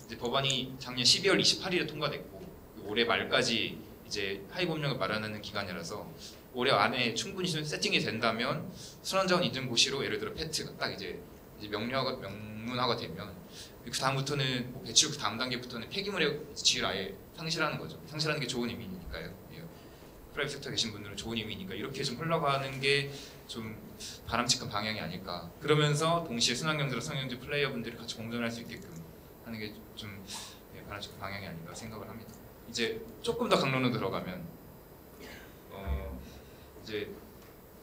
이제 법안이 작년 12월 28일에 통과됐고 올해 말까지 이제 하위 법령을 마련하는 기간이라서 올해 안에 충분히 세팅이 된다면 순환자원 인증고시로 예를 들어 페트가 딱 이제 명문화가 되면 그 다음부터는 뭐 배출 그 다음 단계부터는 폐기물의 지위를 아예 상실하는 거죠. 상실하는 게 좋은 의미니까요. 프라이빗 섹터 계신 분들은 좋은 의미니까 이렇게 좀 흘러가는 게 좀 바람직한 방향이 아닐까. 그러면서 동시에 순환경제와 성경제 플레이어분들이 같이 공존할 수 있게끔 하는 게 좀 바람직한 방향이 아닐까 생각을 합니다. 이제 조금 더 강론으로 들어가면 이제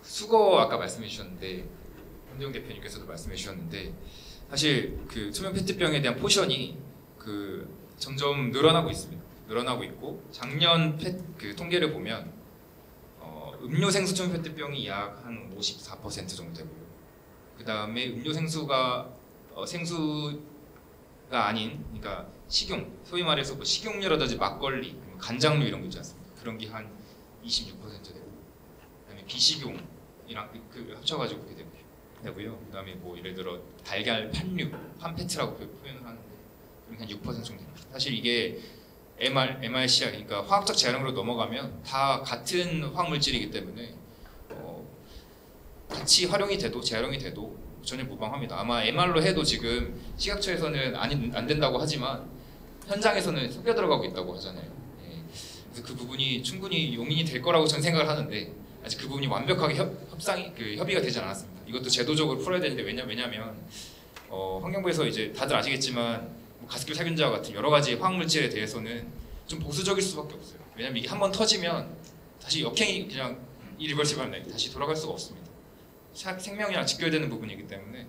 수거 아까 말씀해 주셨는데 현대용 대표님께서도 말씀해 주셨는데 사실 그 투명 페트병에 대한 포션이 그 점점 늘어나고 있습니다. 늘어나고 있고 작년 그 통계를 보면 음료 생수 투명 페트병이 약 한 54% 정도 되고요. 그 다음에 음료 생수가 생수가 아닌 그러니까 식용 소위 말해서 뭐 식용유라든지 막걸리, 간장류 이런 거 있지 않습니까? 그런 게 한 26% 되고 그다음에 비식용이랑 그 합쳐가지고 그렇게 되고요. 그다음에 뭐 예를 들어 달걀 판류, 판페트라고 표현을 하는데 한 6% 정도 됩니다. 사실 이게 MRCR 그러니까 화학적 재활용으로 넘어가면 다 같은 화학물질이기 때문에 같이 활용이 돼도 재활용이 돼도 전혀 무방합니다. 아마 MR로 해도 지금 시각처에서는 안 된다고 하지만 현장에서는 섞여 들어가고 있다고 하잖아요. 그래서 그 부분이 충분히 용인이 될 거라고 저는 생각을 하는데 아직 그 부분이 완벽하게 협의가 되지 않았습니다. 이것도 제도적으로 풀어야 되는데 왜냐면 환경부에서 이제 다들 아시겠지만 가습기 살균제와 같은 여러 가지 화학물질에 대해서는 좀 보수적일 수밖에 없어요. 왜냐면 이게 한번 터지면 다시 역행이 그냥 이리버시블 다시 돌아갈 수가 없습니다. 생명이랑 직결되는 부분이기 때문에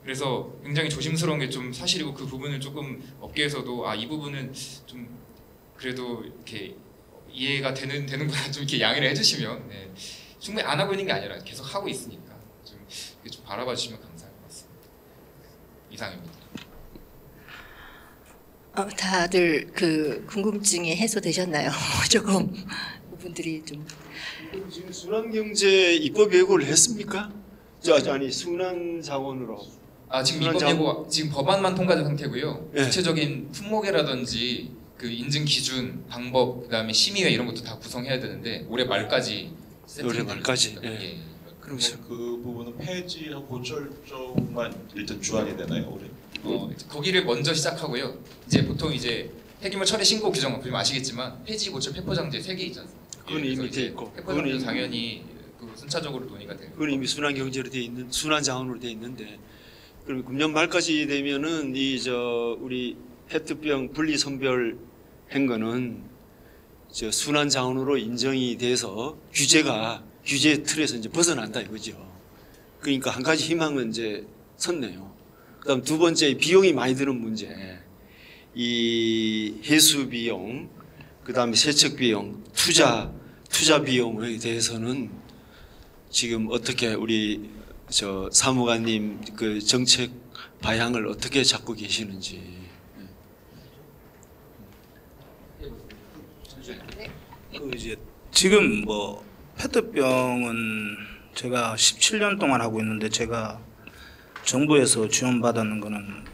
그래서 굉장히 조심스러운 게 좀 사실이고 그 부분을 조금 업계에서도 이 부분은 좀 그래도 이렇게 이해가 되는구나 좀 이렇게 양해를 해주시면 네. 충분히 안 하고 있는 게 아니라 계속 하고 있으니까 좀 이렇게 좀 바라봐 주시면 감사할 것 같습니다. 이상입니다. 다들 그 궁금증이 해소되셨나요? 조금 부분들이 좀. 지금 순환경제 입법 예고를 했습니까? 아니 순환자원으로. 지금 입법 예고 지금 법안만 통과된 상태고요. 네. 구체적인 품목이라든지 그 인증 기준, 방법, 그다음에 심의회 이런 것도 다 구성해야 되는데 올해 말까지. 올해 말까지. 예. 예. 그럼 그 부분은 폐지하고 고철 쪽만 일단 주안이 되나요, 올해? 거기를 먼저 시작하고요. 이제 보통 이제 폐기물 처리 신고 규정 보시면 아시겠지만 폐지, 고철, 폐포장재 3개 있지 않습니까? 그건 이미 돼 있고. 폐포장재 당연히 그 순차적으로 논의가 되고. 그건 이미 순환경제로 돼 있는 순환자원으로 돼 있는데. 그럼 금년 말까지 되면은 우리 페트병 분리 선별한 거는 순환자원으로 인정이 돼서 규제 틀에서 이제 벗어난다 이거죠. 그러니까 한 가지 희망은 이제 섰네요. 그다음 두 번째 비용이 많이 드는 문제. 이 해수 비용, 그다음에 세척 비용, 투자 비용에 대해서는 지금 어떻게 우리 사무관님 그 정책 방향을 어떻게 잡고 계시는지. 이제 지금 뭐 페트병은 제가 17년 동안 하고 있는데 제가 정부에서 지원받았는 거는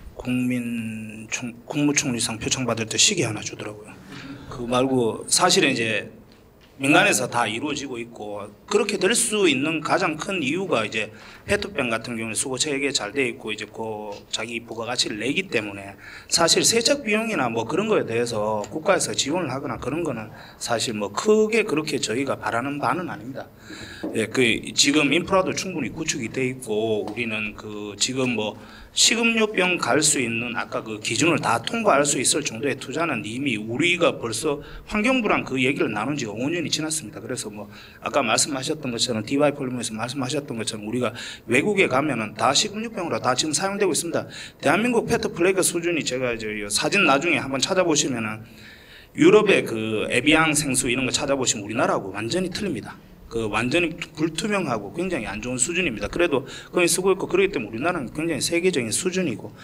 국무총리상 표창 받을 때 시계 하나 주더라고요. 그거 말고 사실은 이제 민간에서 다 이루어지고 있고 그렇게 될 수 있는 가장 큰 이유가 이제 페트병 같은 경우는 수거 체계 잘 돼 있고 이제 그 자기 부가가치를 내기 때문에 사실 세척 비용이나 뭐 그런 거에 대해서 국가에서 지원을 하거나 그런 거는 사실 뭐 크게 그렇게 저희가 바라는 바는 아닙니다. 예, 그 지금 인프라도 충분히 구축이 돼 있고 우리는 그 지금 뭐 식음료병 갈 수 있는 아까 그 기준을 다 통과할 수 있을 정도의 투자는 이미 우리가 벌써 환경부랑 그 얘기를 나눈 지가 5년이 지났습니다. 그래서 뭐 아까 말씀하셨던 것처럼 DY 폴리머에서 말씀하셨던 것처럼 우리가 외국에 가면은 다 식음료병으로 다 지금 사용되고 있습니다. 대한민국 페트 플래그 수준이 제가 이제 사진 나중에 한번 찾아보시면은 유럽의 그 에비앙 생수 이런 거 찾아보시면 우리나라하고 완전히 틀립니다. 그 완전히 불투명하고 굉장히 안 좋은 수준입니다. 그래도 거기 쓰고 있고 그렇기 때문에 우리나라는 굉장히 세계적인 수준이고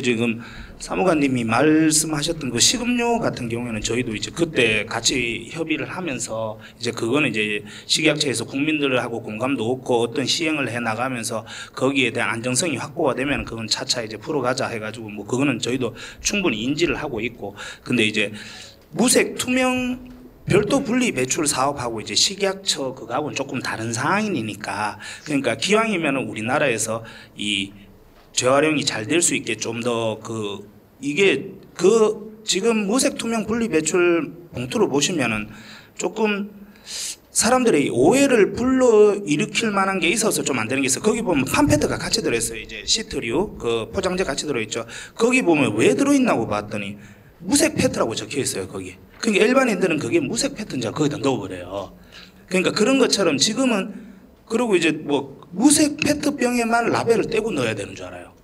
지금 사무관님이 말씀하셨던 그 식음료 같은 경우에는 저희도 이제 그때 같이 협의를 하면서 이제 그거는 이제 식약처에서 국민들하고 공감도 얻고 어떤 시행을 해 나가면서 거기에 대한 안정성이 확보가 되면 그건 차차 이제 풀어가자 해가지고 뭐 그거는 저희도 충분히 인지를 하고 있고 근데 이제 무색 투명 별도 분리 배출 사업하고 이제 식약처 그거하고는 조금 다른 상황이니까 그러니까 기왕이면은 우리나라에서 이 재활용이 잘 될 수 있게 좀 더 이게 지금 무색 투명 분리 배출 봉투를 보시면은 조금 사람들의 오해를 불러 일으킬 만한 게 있어서 좀 안 되는 게 있어요. 거기 보면 팜페트가 같이 들어있어요. 이제 시트류 그 포장재 같이 들어있죠. 거기 보면 왜 들어있나고 봤더니 무색 페트라고 적혀 있어요. 거기. 그러니까 일반인들은 그게 무색 페트인지 거기다 넣어버려요. 그러니까 그런 것처럼 지금은 그리고 이제 뭐 무색 페트병에만 라벨을 떼고 넣어야 되는 줄 알아요.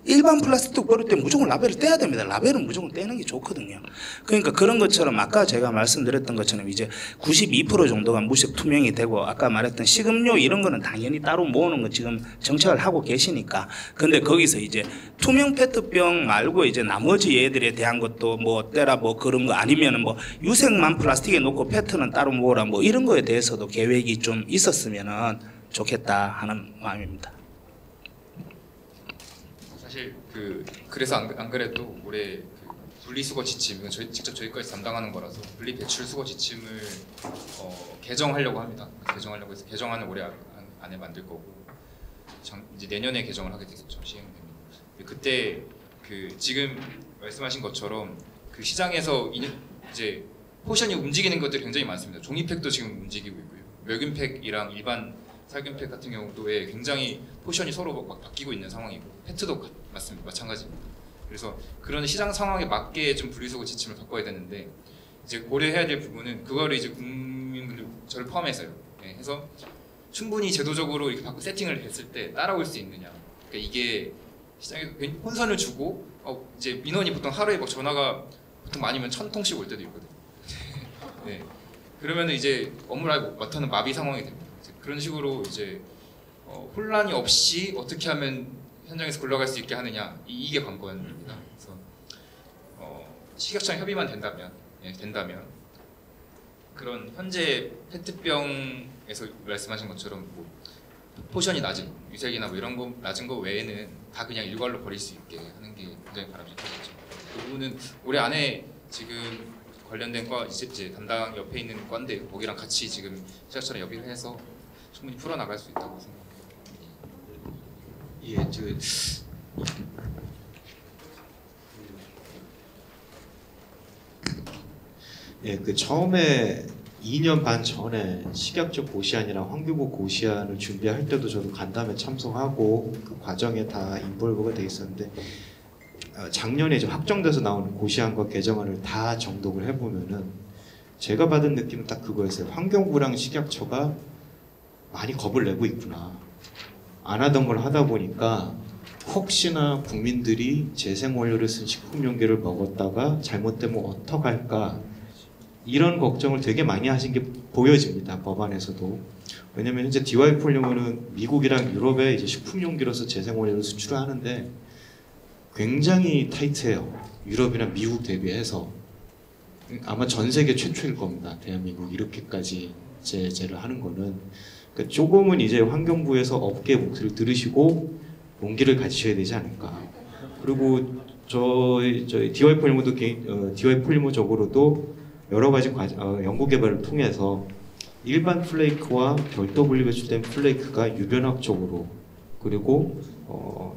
일반 플라스틱 버릴 때 무조건 라벨을 떼야 됩니다. 라벨은 무조건 떼는 게 좋거든요. 그러니까 그런 것처럼 아까 제가 말씀드렸던 것처럼 이제 92% 정도가 무색 투명이 되고 아까 말했던 식음료 이런 거는 당연히 따로 모으는 거 지금 정책을 하고 계시니까 근데 거기서 이제 투명 페트병 말고 이제 나머지 얘들에 대한 것도 뭐 떼라 뭐 그런 거 아니면은 뭐 유색만 플라스틱에 놓고 페트는 따로 모으라 뭐 이런 거에 대해서도 계획이 좀 있었으면은 좋겠다 하는 마음입니다. 사실 그래서 안 그래도 올해 그 분리수거 지침 이건 직접 저희까지 담당하는 거라서 분리 배출 수거 지침을 개정하려고 합니다. 개정하려고 해서 개정안을 올해 안에 만들 거고 이제 내년에 개정을 하게 돼서 시행됩니다. 그때 지금 말씀하신 것처럼 그 시장에서 이제 포션이 움직이는 것들이 굉장히 많습니다. 종이팩도 지금 움직이고 있고요. 멸균팩이랑 일반 살균팩 같은 경우도 굉장히 포션이 서로 막 바뀌고 있는 상황이고 페트도 맞습니다. 마찬가지입니다. 그래서 그런 시장 상황에 맞게 좀 분리수거 지침을 바꿔야 되는데 이제 고려해야 될 부분은 그거를 이제 국민분들 저를 포함해서요. 네, 해서 충분히 제도적으로 이렇게 바꿔 세팅을 했을 때 따라올 수 있느냐. 그러니까 이게 시장에 혼선을 주고 이제 민원이 보통 하루에 막 전화가 보통 많으면 1000통씩 올 때도 있거든요. 네. 그러면은 이제 업무를 아예 못하는 마비 상황이 됩니다. 이제 그런 식으로 이제 혼란이 없이 어떻게 하면 현장에서 굴러갈 수 있게 하느냐 이게 관건입니다. 그래서 식약청 협의만 된다면 그런 현재 페트병에서 말씀하신 것처럼 뭐 포션이 낮은 유색이나 뭐 이런 거 낮은 거 외에는 다 그냥 일괄로 버릴 수 있게 하는 게 굉장히 바람직하겠죠. 그 부분은 올해 안에 지금 관련된 과 이제 담당 옆에 있는 과인데 거기랑 같이 지금 시작처럼 협의를 해서 충분히 풀어 나갈 수 있다고 생각합니다. 그 처음에 2년 반 전에 식약처 고시안이랑 환경부 고시안을 준비할 때도 저도 간담회 참석하고 그 과정에 다 인볼브가 돼 있었는데 작년에 이제 확정돼서 나오는 고시안과 개정안을 다 정독을 해보면은 제가 받은 느낌은 딱 그거였어요. 환경부랑 식약처가 많이 겁을 내고 있구나. 안 하던 걸 하다 보니까 혹시나 국민들이 재생원료를 쓴 식품용기를 먹었다가 잘못되면 어떡할까 이런 걱정을 되게 많이 하신 게 보여집니다. 법안에서도. 왜냐면 현재 DY 폴리머는 미국이랑 유럽에 이제 식품용기로서 재생원료를 수출을 하는데 굉장히 타이트해요. 유럽이나 미국 대비해서. 아마 전 세계 최초일 겁니다. 대한민국 이렇게까지 제재를 하는 거는. 그러니까 조금은 이제 환경부에서 업계 목소리를 들으시고 용기를 가지셔야 되지 않을까. 그리고 저희 DY 폴리머도 DY 폴리머적으로도 여러 가지 연구 개발을 통해서 일반 플레이크와 별도 분리 배출된 플레이크가 유변학적으로 그리고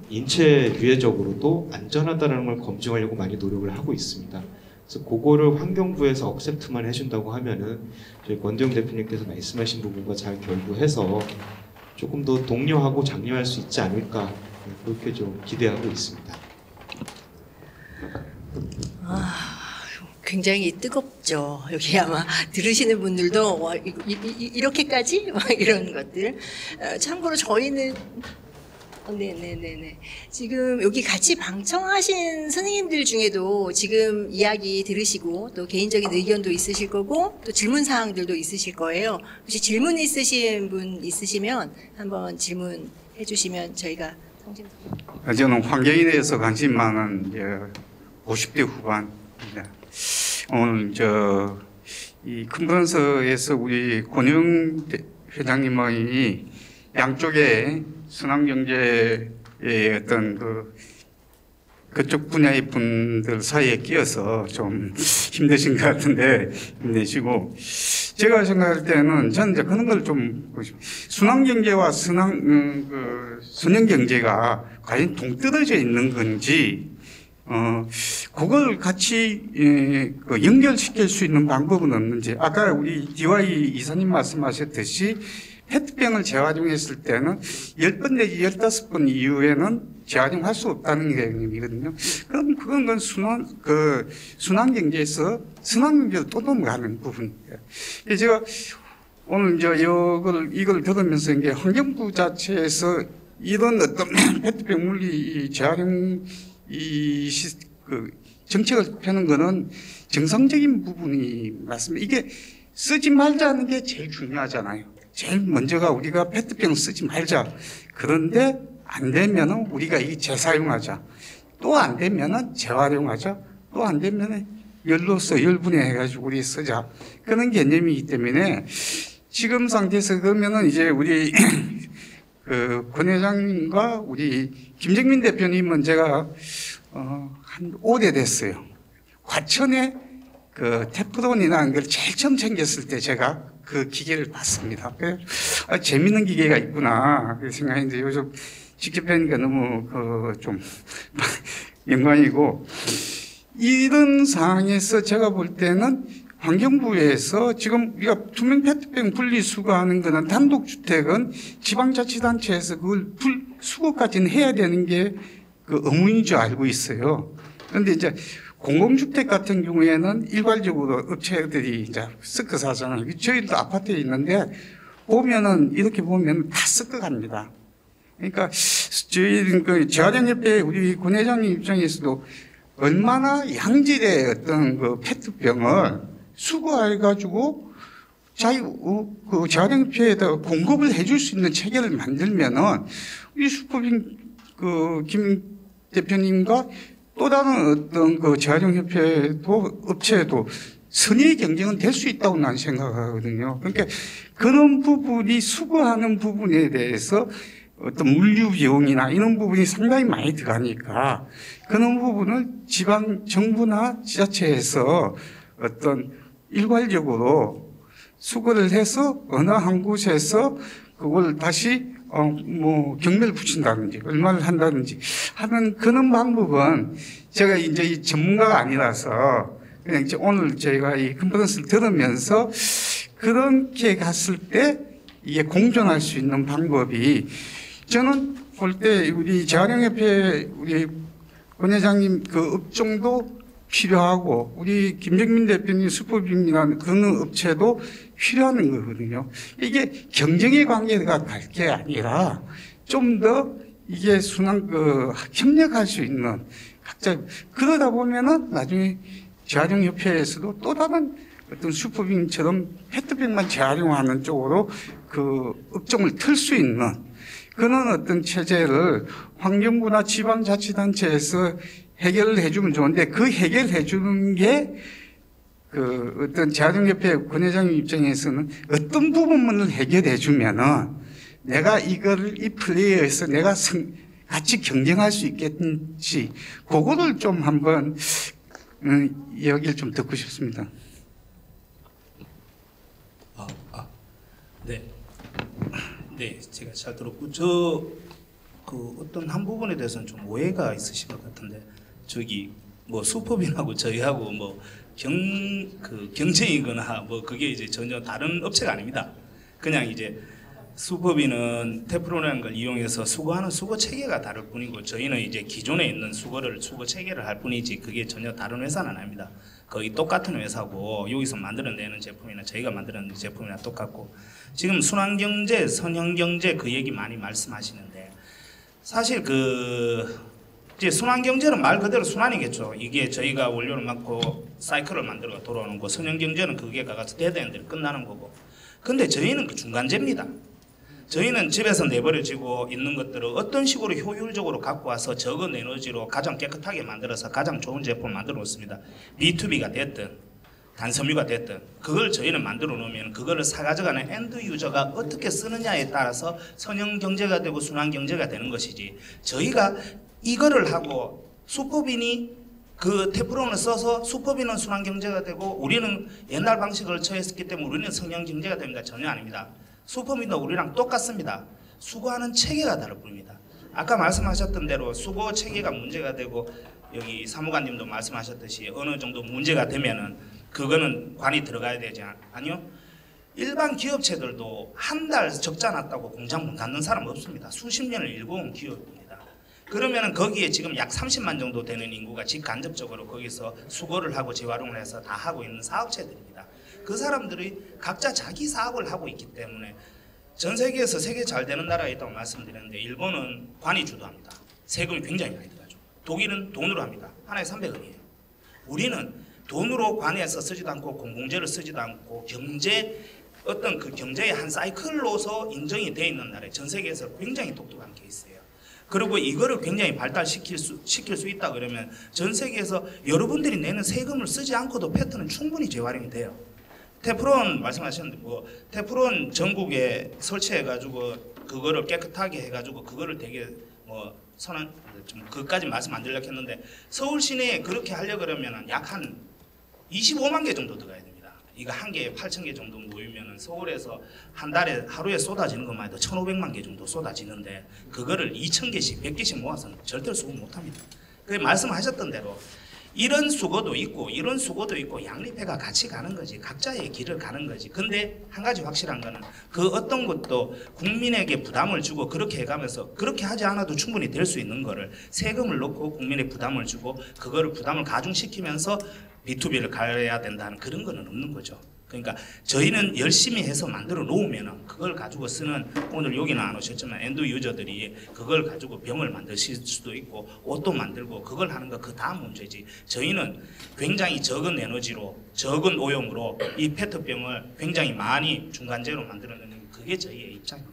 인체 유해적으로도 안전하다는 걸 검증하려고 많이 노력을 하고 있습니다. 그래서 그거를 환경부에서 억셉트만 해준다고 하면은 저희 권도영 대표님께서 말씀하신 부분과 잘 결부해서 조금 더 독려하고 장려할 수 있지 않을까 그렇게 좀 기대하고 있습니다. 굉장히 뜨겁죠. 여기 아마 들으시는 분들도 와, 이렇게까지? 이런 것들. 참고로 저희는 네네네네. 지금 여기 같이 방청하신 선생님들 중에도 지금 이야기 들으시고 또 개인적인 의견도 있으실 거고 또 질문 사항들도 있으실 거예요. 혹시 질문 있으신 분 있으시면 한번 질문해 주시면 저희가 저는 환경에 대해서 관심 많은 50대 후반입니다. 오늘 이 컨퍼런스에서 우리 권영 회장님의 양쪽에 순환경제의 어떤 그쪽 분야의 분들 사이에 끼어서 좀 힘드신 것 같은데 힘내시고 제가 생각할 때는 저는 이제 그런 걸 좀 순환경제와 선형경제가 과연 동떨어져 있는 건지 그걸 같이 연결시킬 수 있는 방법은 없는지 아까 우리 DY 이사님 말씀하셨듯이 페트병을 재활용했을 때는 10번 내지 15번 이후에는 재활용할 수 없다는 개념이거든요. 그럼 그건 순환경제에서 순환경제로 또 넘어가는 부분이에요. 제가 오늘 이걸 들으면서 이게 환경부 자체에서 이런 어떤 페트병 물리 재활용 정책을 펴는 거는 정상적인 부분이 맞습니다. 이게 쓰지 말자는 게 제일 중요하잖아요. 제일 먼저가 우리가 페트병 쓰지 말자. 그런데 안 되면은 우리가 이 재사용하자. 또 안 되면은 재활용하자. 또 안 되면은 열로서 열분해해가지고 우리 쓰자. 그런 개념이기 때문에 지금 상태에서 그러면은 이제 우리 권 회장님과 우리 김정민 대표님은 제가 한 오래됐어요. 과천에 테프론이라는 걸 제일 처음 챙겼을 때 제가 그 기계를 봤습니다. 재밌는 기계가 있구나 그 생각했는데 요즘 직접 뵈니까 너무 좀 영광이고 이런 상황에서 제가 볼 때는 환경부에서 지금 우리가 투명 페트병 분리수거하는 거는 단독주택은 지방자치단체에서 그걸 수거까지는 해야 되는 게 의무인 줄 알고 있어요. 그런데 이제 공공주택 같은 경우에는 일괄적으로 업체들이 이제 섞어 사잖아요. 저희도 아파트에 있는데 보면은 이렇게 보면 다 섞어 갑니다. 그러니까 저희 그 재활용협회 우리 권 회장님 입장에서도 얼마나 양질의 어떤 그 페트병을 수거해가지고 그 재활용협회에다 공급을 해줄 수 있는 체계를 만들면은 우리 슈퍼빈 그 김 대표님과 또 다른 어떤 그 재활용협회도 업체도 선의의 경쟁은 될 수 있다고 나는 생각하거든요. 그러니까 그런 부분이 수거하는 부분에 대해서 어떤 물류 비용이나 이런 부분이 상당히 많이 들어가니까 그런 부분을 지방 정부나 지자체에서 어떤 일괄적으로 수거를 해서 어느 한 곳에서 그걸 다시 뭐 경매를 붙인다든지 얼마를 한다든지 하는 그런 방법은 제가 이제 이 전문가가 아니라서 그냥 이제 오늘 저희가 이 컨퍼런스를 들으면서 그렇게 갔을 때 이게 공존할 수 있는 방법이 저는 볼 때 우리 재활용협회 우리 권 회장님 그 업종도 필요하고 우리 김정민 대표님 슈퍼빔이라는 그런 업체도 필요한 거거든요. 이게 경쟁의 관계가 갈 게 아니라 좀 더 이게 순환 협력할 수 있는 각자 그러다 보면은 나중에 재활용협회에서도 또 다른 어떤 슈퍼빔처럼 페트병만 재활용하는 쪽으로 그 업종을 틀 수 있는 그런 어떤 체제를 환경부나 지방자치단체에서 해결을 해주면 좋은데 그 해결해 주는 게 그 어떤 재활용협회 권 회장님 입장에서는 어떤 부분만을 해결해 주면은 내가 이거를 이 플레이어에서 내가 같이 경쟁할 수 있겠는지 그거를 좀 한번 이야기를 좀 듣고 싶습니다. 네, 제가 잘 들었고 그 어떤 한 부분에 대해서는 좀 오해가 있으신 것 같은데 저기 뭐 슈퍼빈하고 저희하고 뭐 경쟁이거나 뭐 그게 이제 전혀 다른 업체가 아닙니다. 그냥 이제 슈퍼빈은 테프론이라는 걸 이용해서 수거하는 수거 체계가 다를 뿐이고 저희는 이제 기존에 있는 수거 체계를 할 뿐이지 그게 전혀 다른 회사는 아닙니다. 거의 똑같은 회사고 여기서 만들어내는 제품이나 저희가 만드는 제품이나 똑같고 지금 순환경제, 선형경제 그 얘기 많이 말씀하시는데 사실 이제 순환경제는 말 그대로 순환이겠죠. 이게 저희가 원료를 넣고 사이클을 만들어 돌아오는 거 선형경제는 그게 가서 데드엔드로 끝나는 거고 근데 저희는 그 중간재입니다. 저희는 집에서 내버려지고 있는 것들을 어떤 식으로 효율적으로 갖고 와서 적은 에너지로 가장 깨끗하게 만들어서 가장 좋은 제품을 만들어 놓습니다. B2B가 됐든 단섬유가 됐든 그걸 저희는 만들어 놓으면 그거를 사가져가는 엔드 유저가 어떻게 쓰느냐에 따라서 선형 경제가 되고 순환 경제가 되는 것이지 저희가 이거를 하고 슈퍼빈이 그 테프론을 써서 슈퍼빈은 순환 경제가 되고 우리는 옛날 방식을 처했기 때문에 우리는 선형 경제가 됩니다. 전혀 아닙니다. 슈퍼빈도 우리랑 똑같습니다. 수거하는 체계가 다를 뿐입니다. 아까 말씀하셨던 대로 수거 체계가 문제가 되고 여기 사무관님도 말씀하셨듯이 어느 정도 문제가 되면은 그거는 관이 들어가야 되지 아니요? 일반 기업체들도 한 달 적자 났다고 공장 문 닫는 사람 없습니다. 수십 년을 일궈온 기업입니다. 그러면은 거기에 지금 약 30만 정도 되는 인구가 직간접적으로 거기서 수거를 하고 재활용을 해서 다 하고 있는 사업체들입니다. 그 사람들이 각자 자기 사업을 하고 있기 때문에 전 세계에서 세계 잘 되는 나라에 있다고 말씀드렸는데 일본은 관이 주도합니다. 세금이 굉장히 많이 들어가죠. 독일은 돈으로 합니다. 하나에 300원이에요. 우리는 돈으로 관에서 쓰지도 않고 공공재를 쓰지도 않고 어떤 그 경제의 한 사이클로서 인정이 되어 있는 나라에 전 세계에서 굉장히 독특한 케이스예요. 그리고 이거를 굉장히 발달시킬 수 있다 그러면 전 세계에서 여러분들이 내는 세금을 쓰지 않고도 패턴은 충분히 재활용이 돼요. 테프론 말씀하셨는데 뭐 테프론 전국에 설치해가지고 그거를 깨끗하게 해가지고 그거를 되게 뭐 좀 그까지 말씀 안 드리려고 했는데 서울 시내에 그렇게 하려 그러면은 약 한 25만 개 정도 들어가야 됩니다. 이거 한 개에 8,000개 정도 모이면은 서울에서 한 달에 하루에 쏟아지는 것만 해도 1,500만 개 정도 쏟아지는데 그거를 2,000개씩 100개씩 모아서는 절대로 수거 못합니다. 그 말씀하셨던 대로 이런 수거도 있고 이런 수거도 있고 양립해가 같이 가는 거지 각자의 길을 가는 거지. 근데 한 가지 확실한 거는 그 어떤 것도 국민에게 부담을 주고 그렇게 해가면서 그렇게 하지 않아도 충분히 될 수 있는 거를 세금을 넣고 국민의 부담을 주고 그거를 부담을 가중시키면서 B2B를 가야 된다는 그런 거는 없는 거죠. 그러니까 저희는 열심히 해서 만들어 놓으면은 그걸 가지고 쓰는, 오늘 여기는 안 오셨지만 엔드 유저들이 그걸 가지고 병을 만드실 수도 있고 옷도 만들고 그걸 하는 거 그 다음 문제지. 저희는 굉장히 적은 에너지로 적은 오염으로 이 페트병을 굉장히 많이 중간재로 만들어내는, 그게 저희의 입장입니다.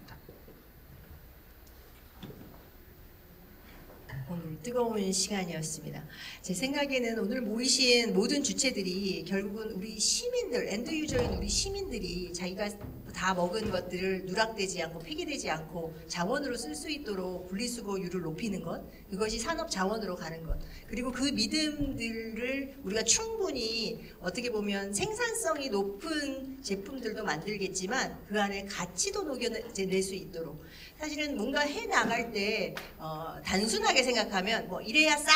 오늘 뜨거운 시간이었습니다. 제 생각에는 오늘 모이신 모든 주체들이 결국은 우리 시민들, 엔드 유저인 우리 시민들이 자기가 다 먹은 것들을 누락되지 않고 폐기되지 않고 자원으로 쓸 수 있도록 분리수거율을 높이는 것, 그것이 산업 자원으로 가는 것, 그리고 그 믿음들을 우리가 충분히 어떻게 보면 생산성이 높은 제품들도 만들겠지만 그 안에 가치도 녹여낼 수 있도록, 사실은 뭔가 해 나갈 때 단순하게 생각하면 뭐 이래야 싸!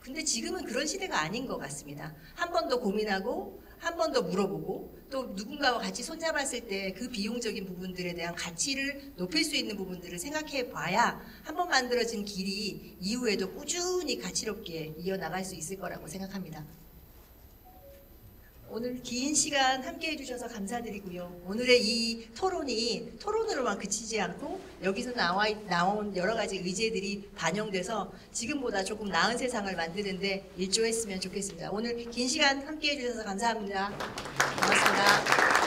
근데 지금은 그런 시대가 아닌 것 같습니다. 한 번 더 고민하고 한 번 더 물어보고 또 누군가와 같이 손잡았을 때 그 비용적인 부분들에 대한 가치를 높일 수 있는 부분들을 생각해 봐야 한 번 만들어진 길이 이후에도 꾸준히 가치롭게 이어나갈 수 있을 거라고 생각합니다. 오늘 긴 시간 함께 해주셔서 감사드리고요. 오늘의 이 토론이 토론으로만 그치지 않고 여기서 나온 여러 가지 의제들이 반영돼서 지금보다 조금 나은 세상을 만드는데 일조했으면 좋겠습니다. 오늘 긴 시간 함께 해주셔서 감사합니다. 고맙습니다.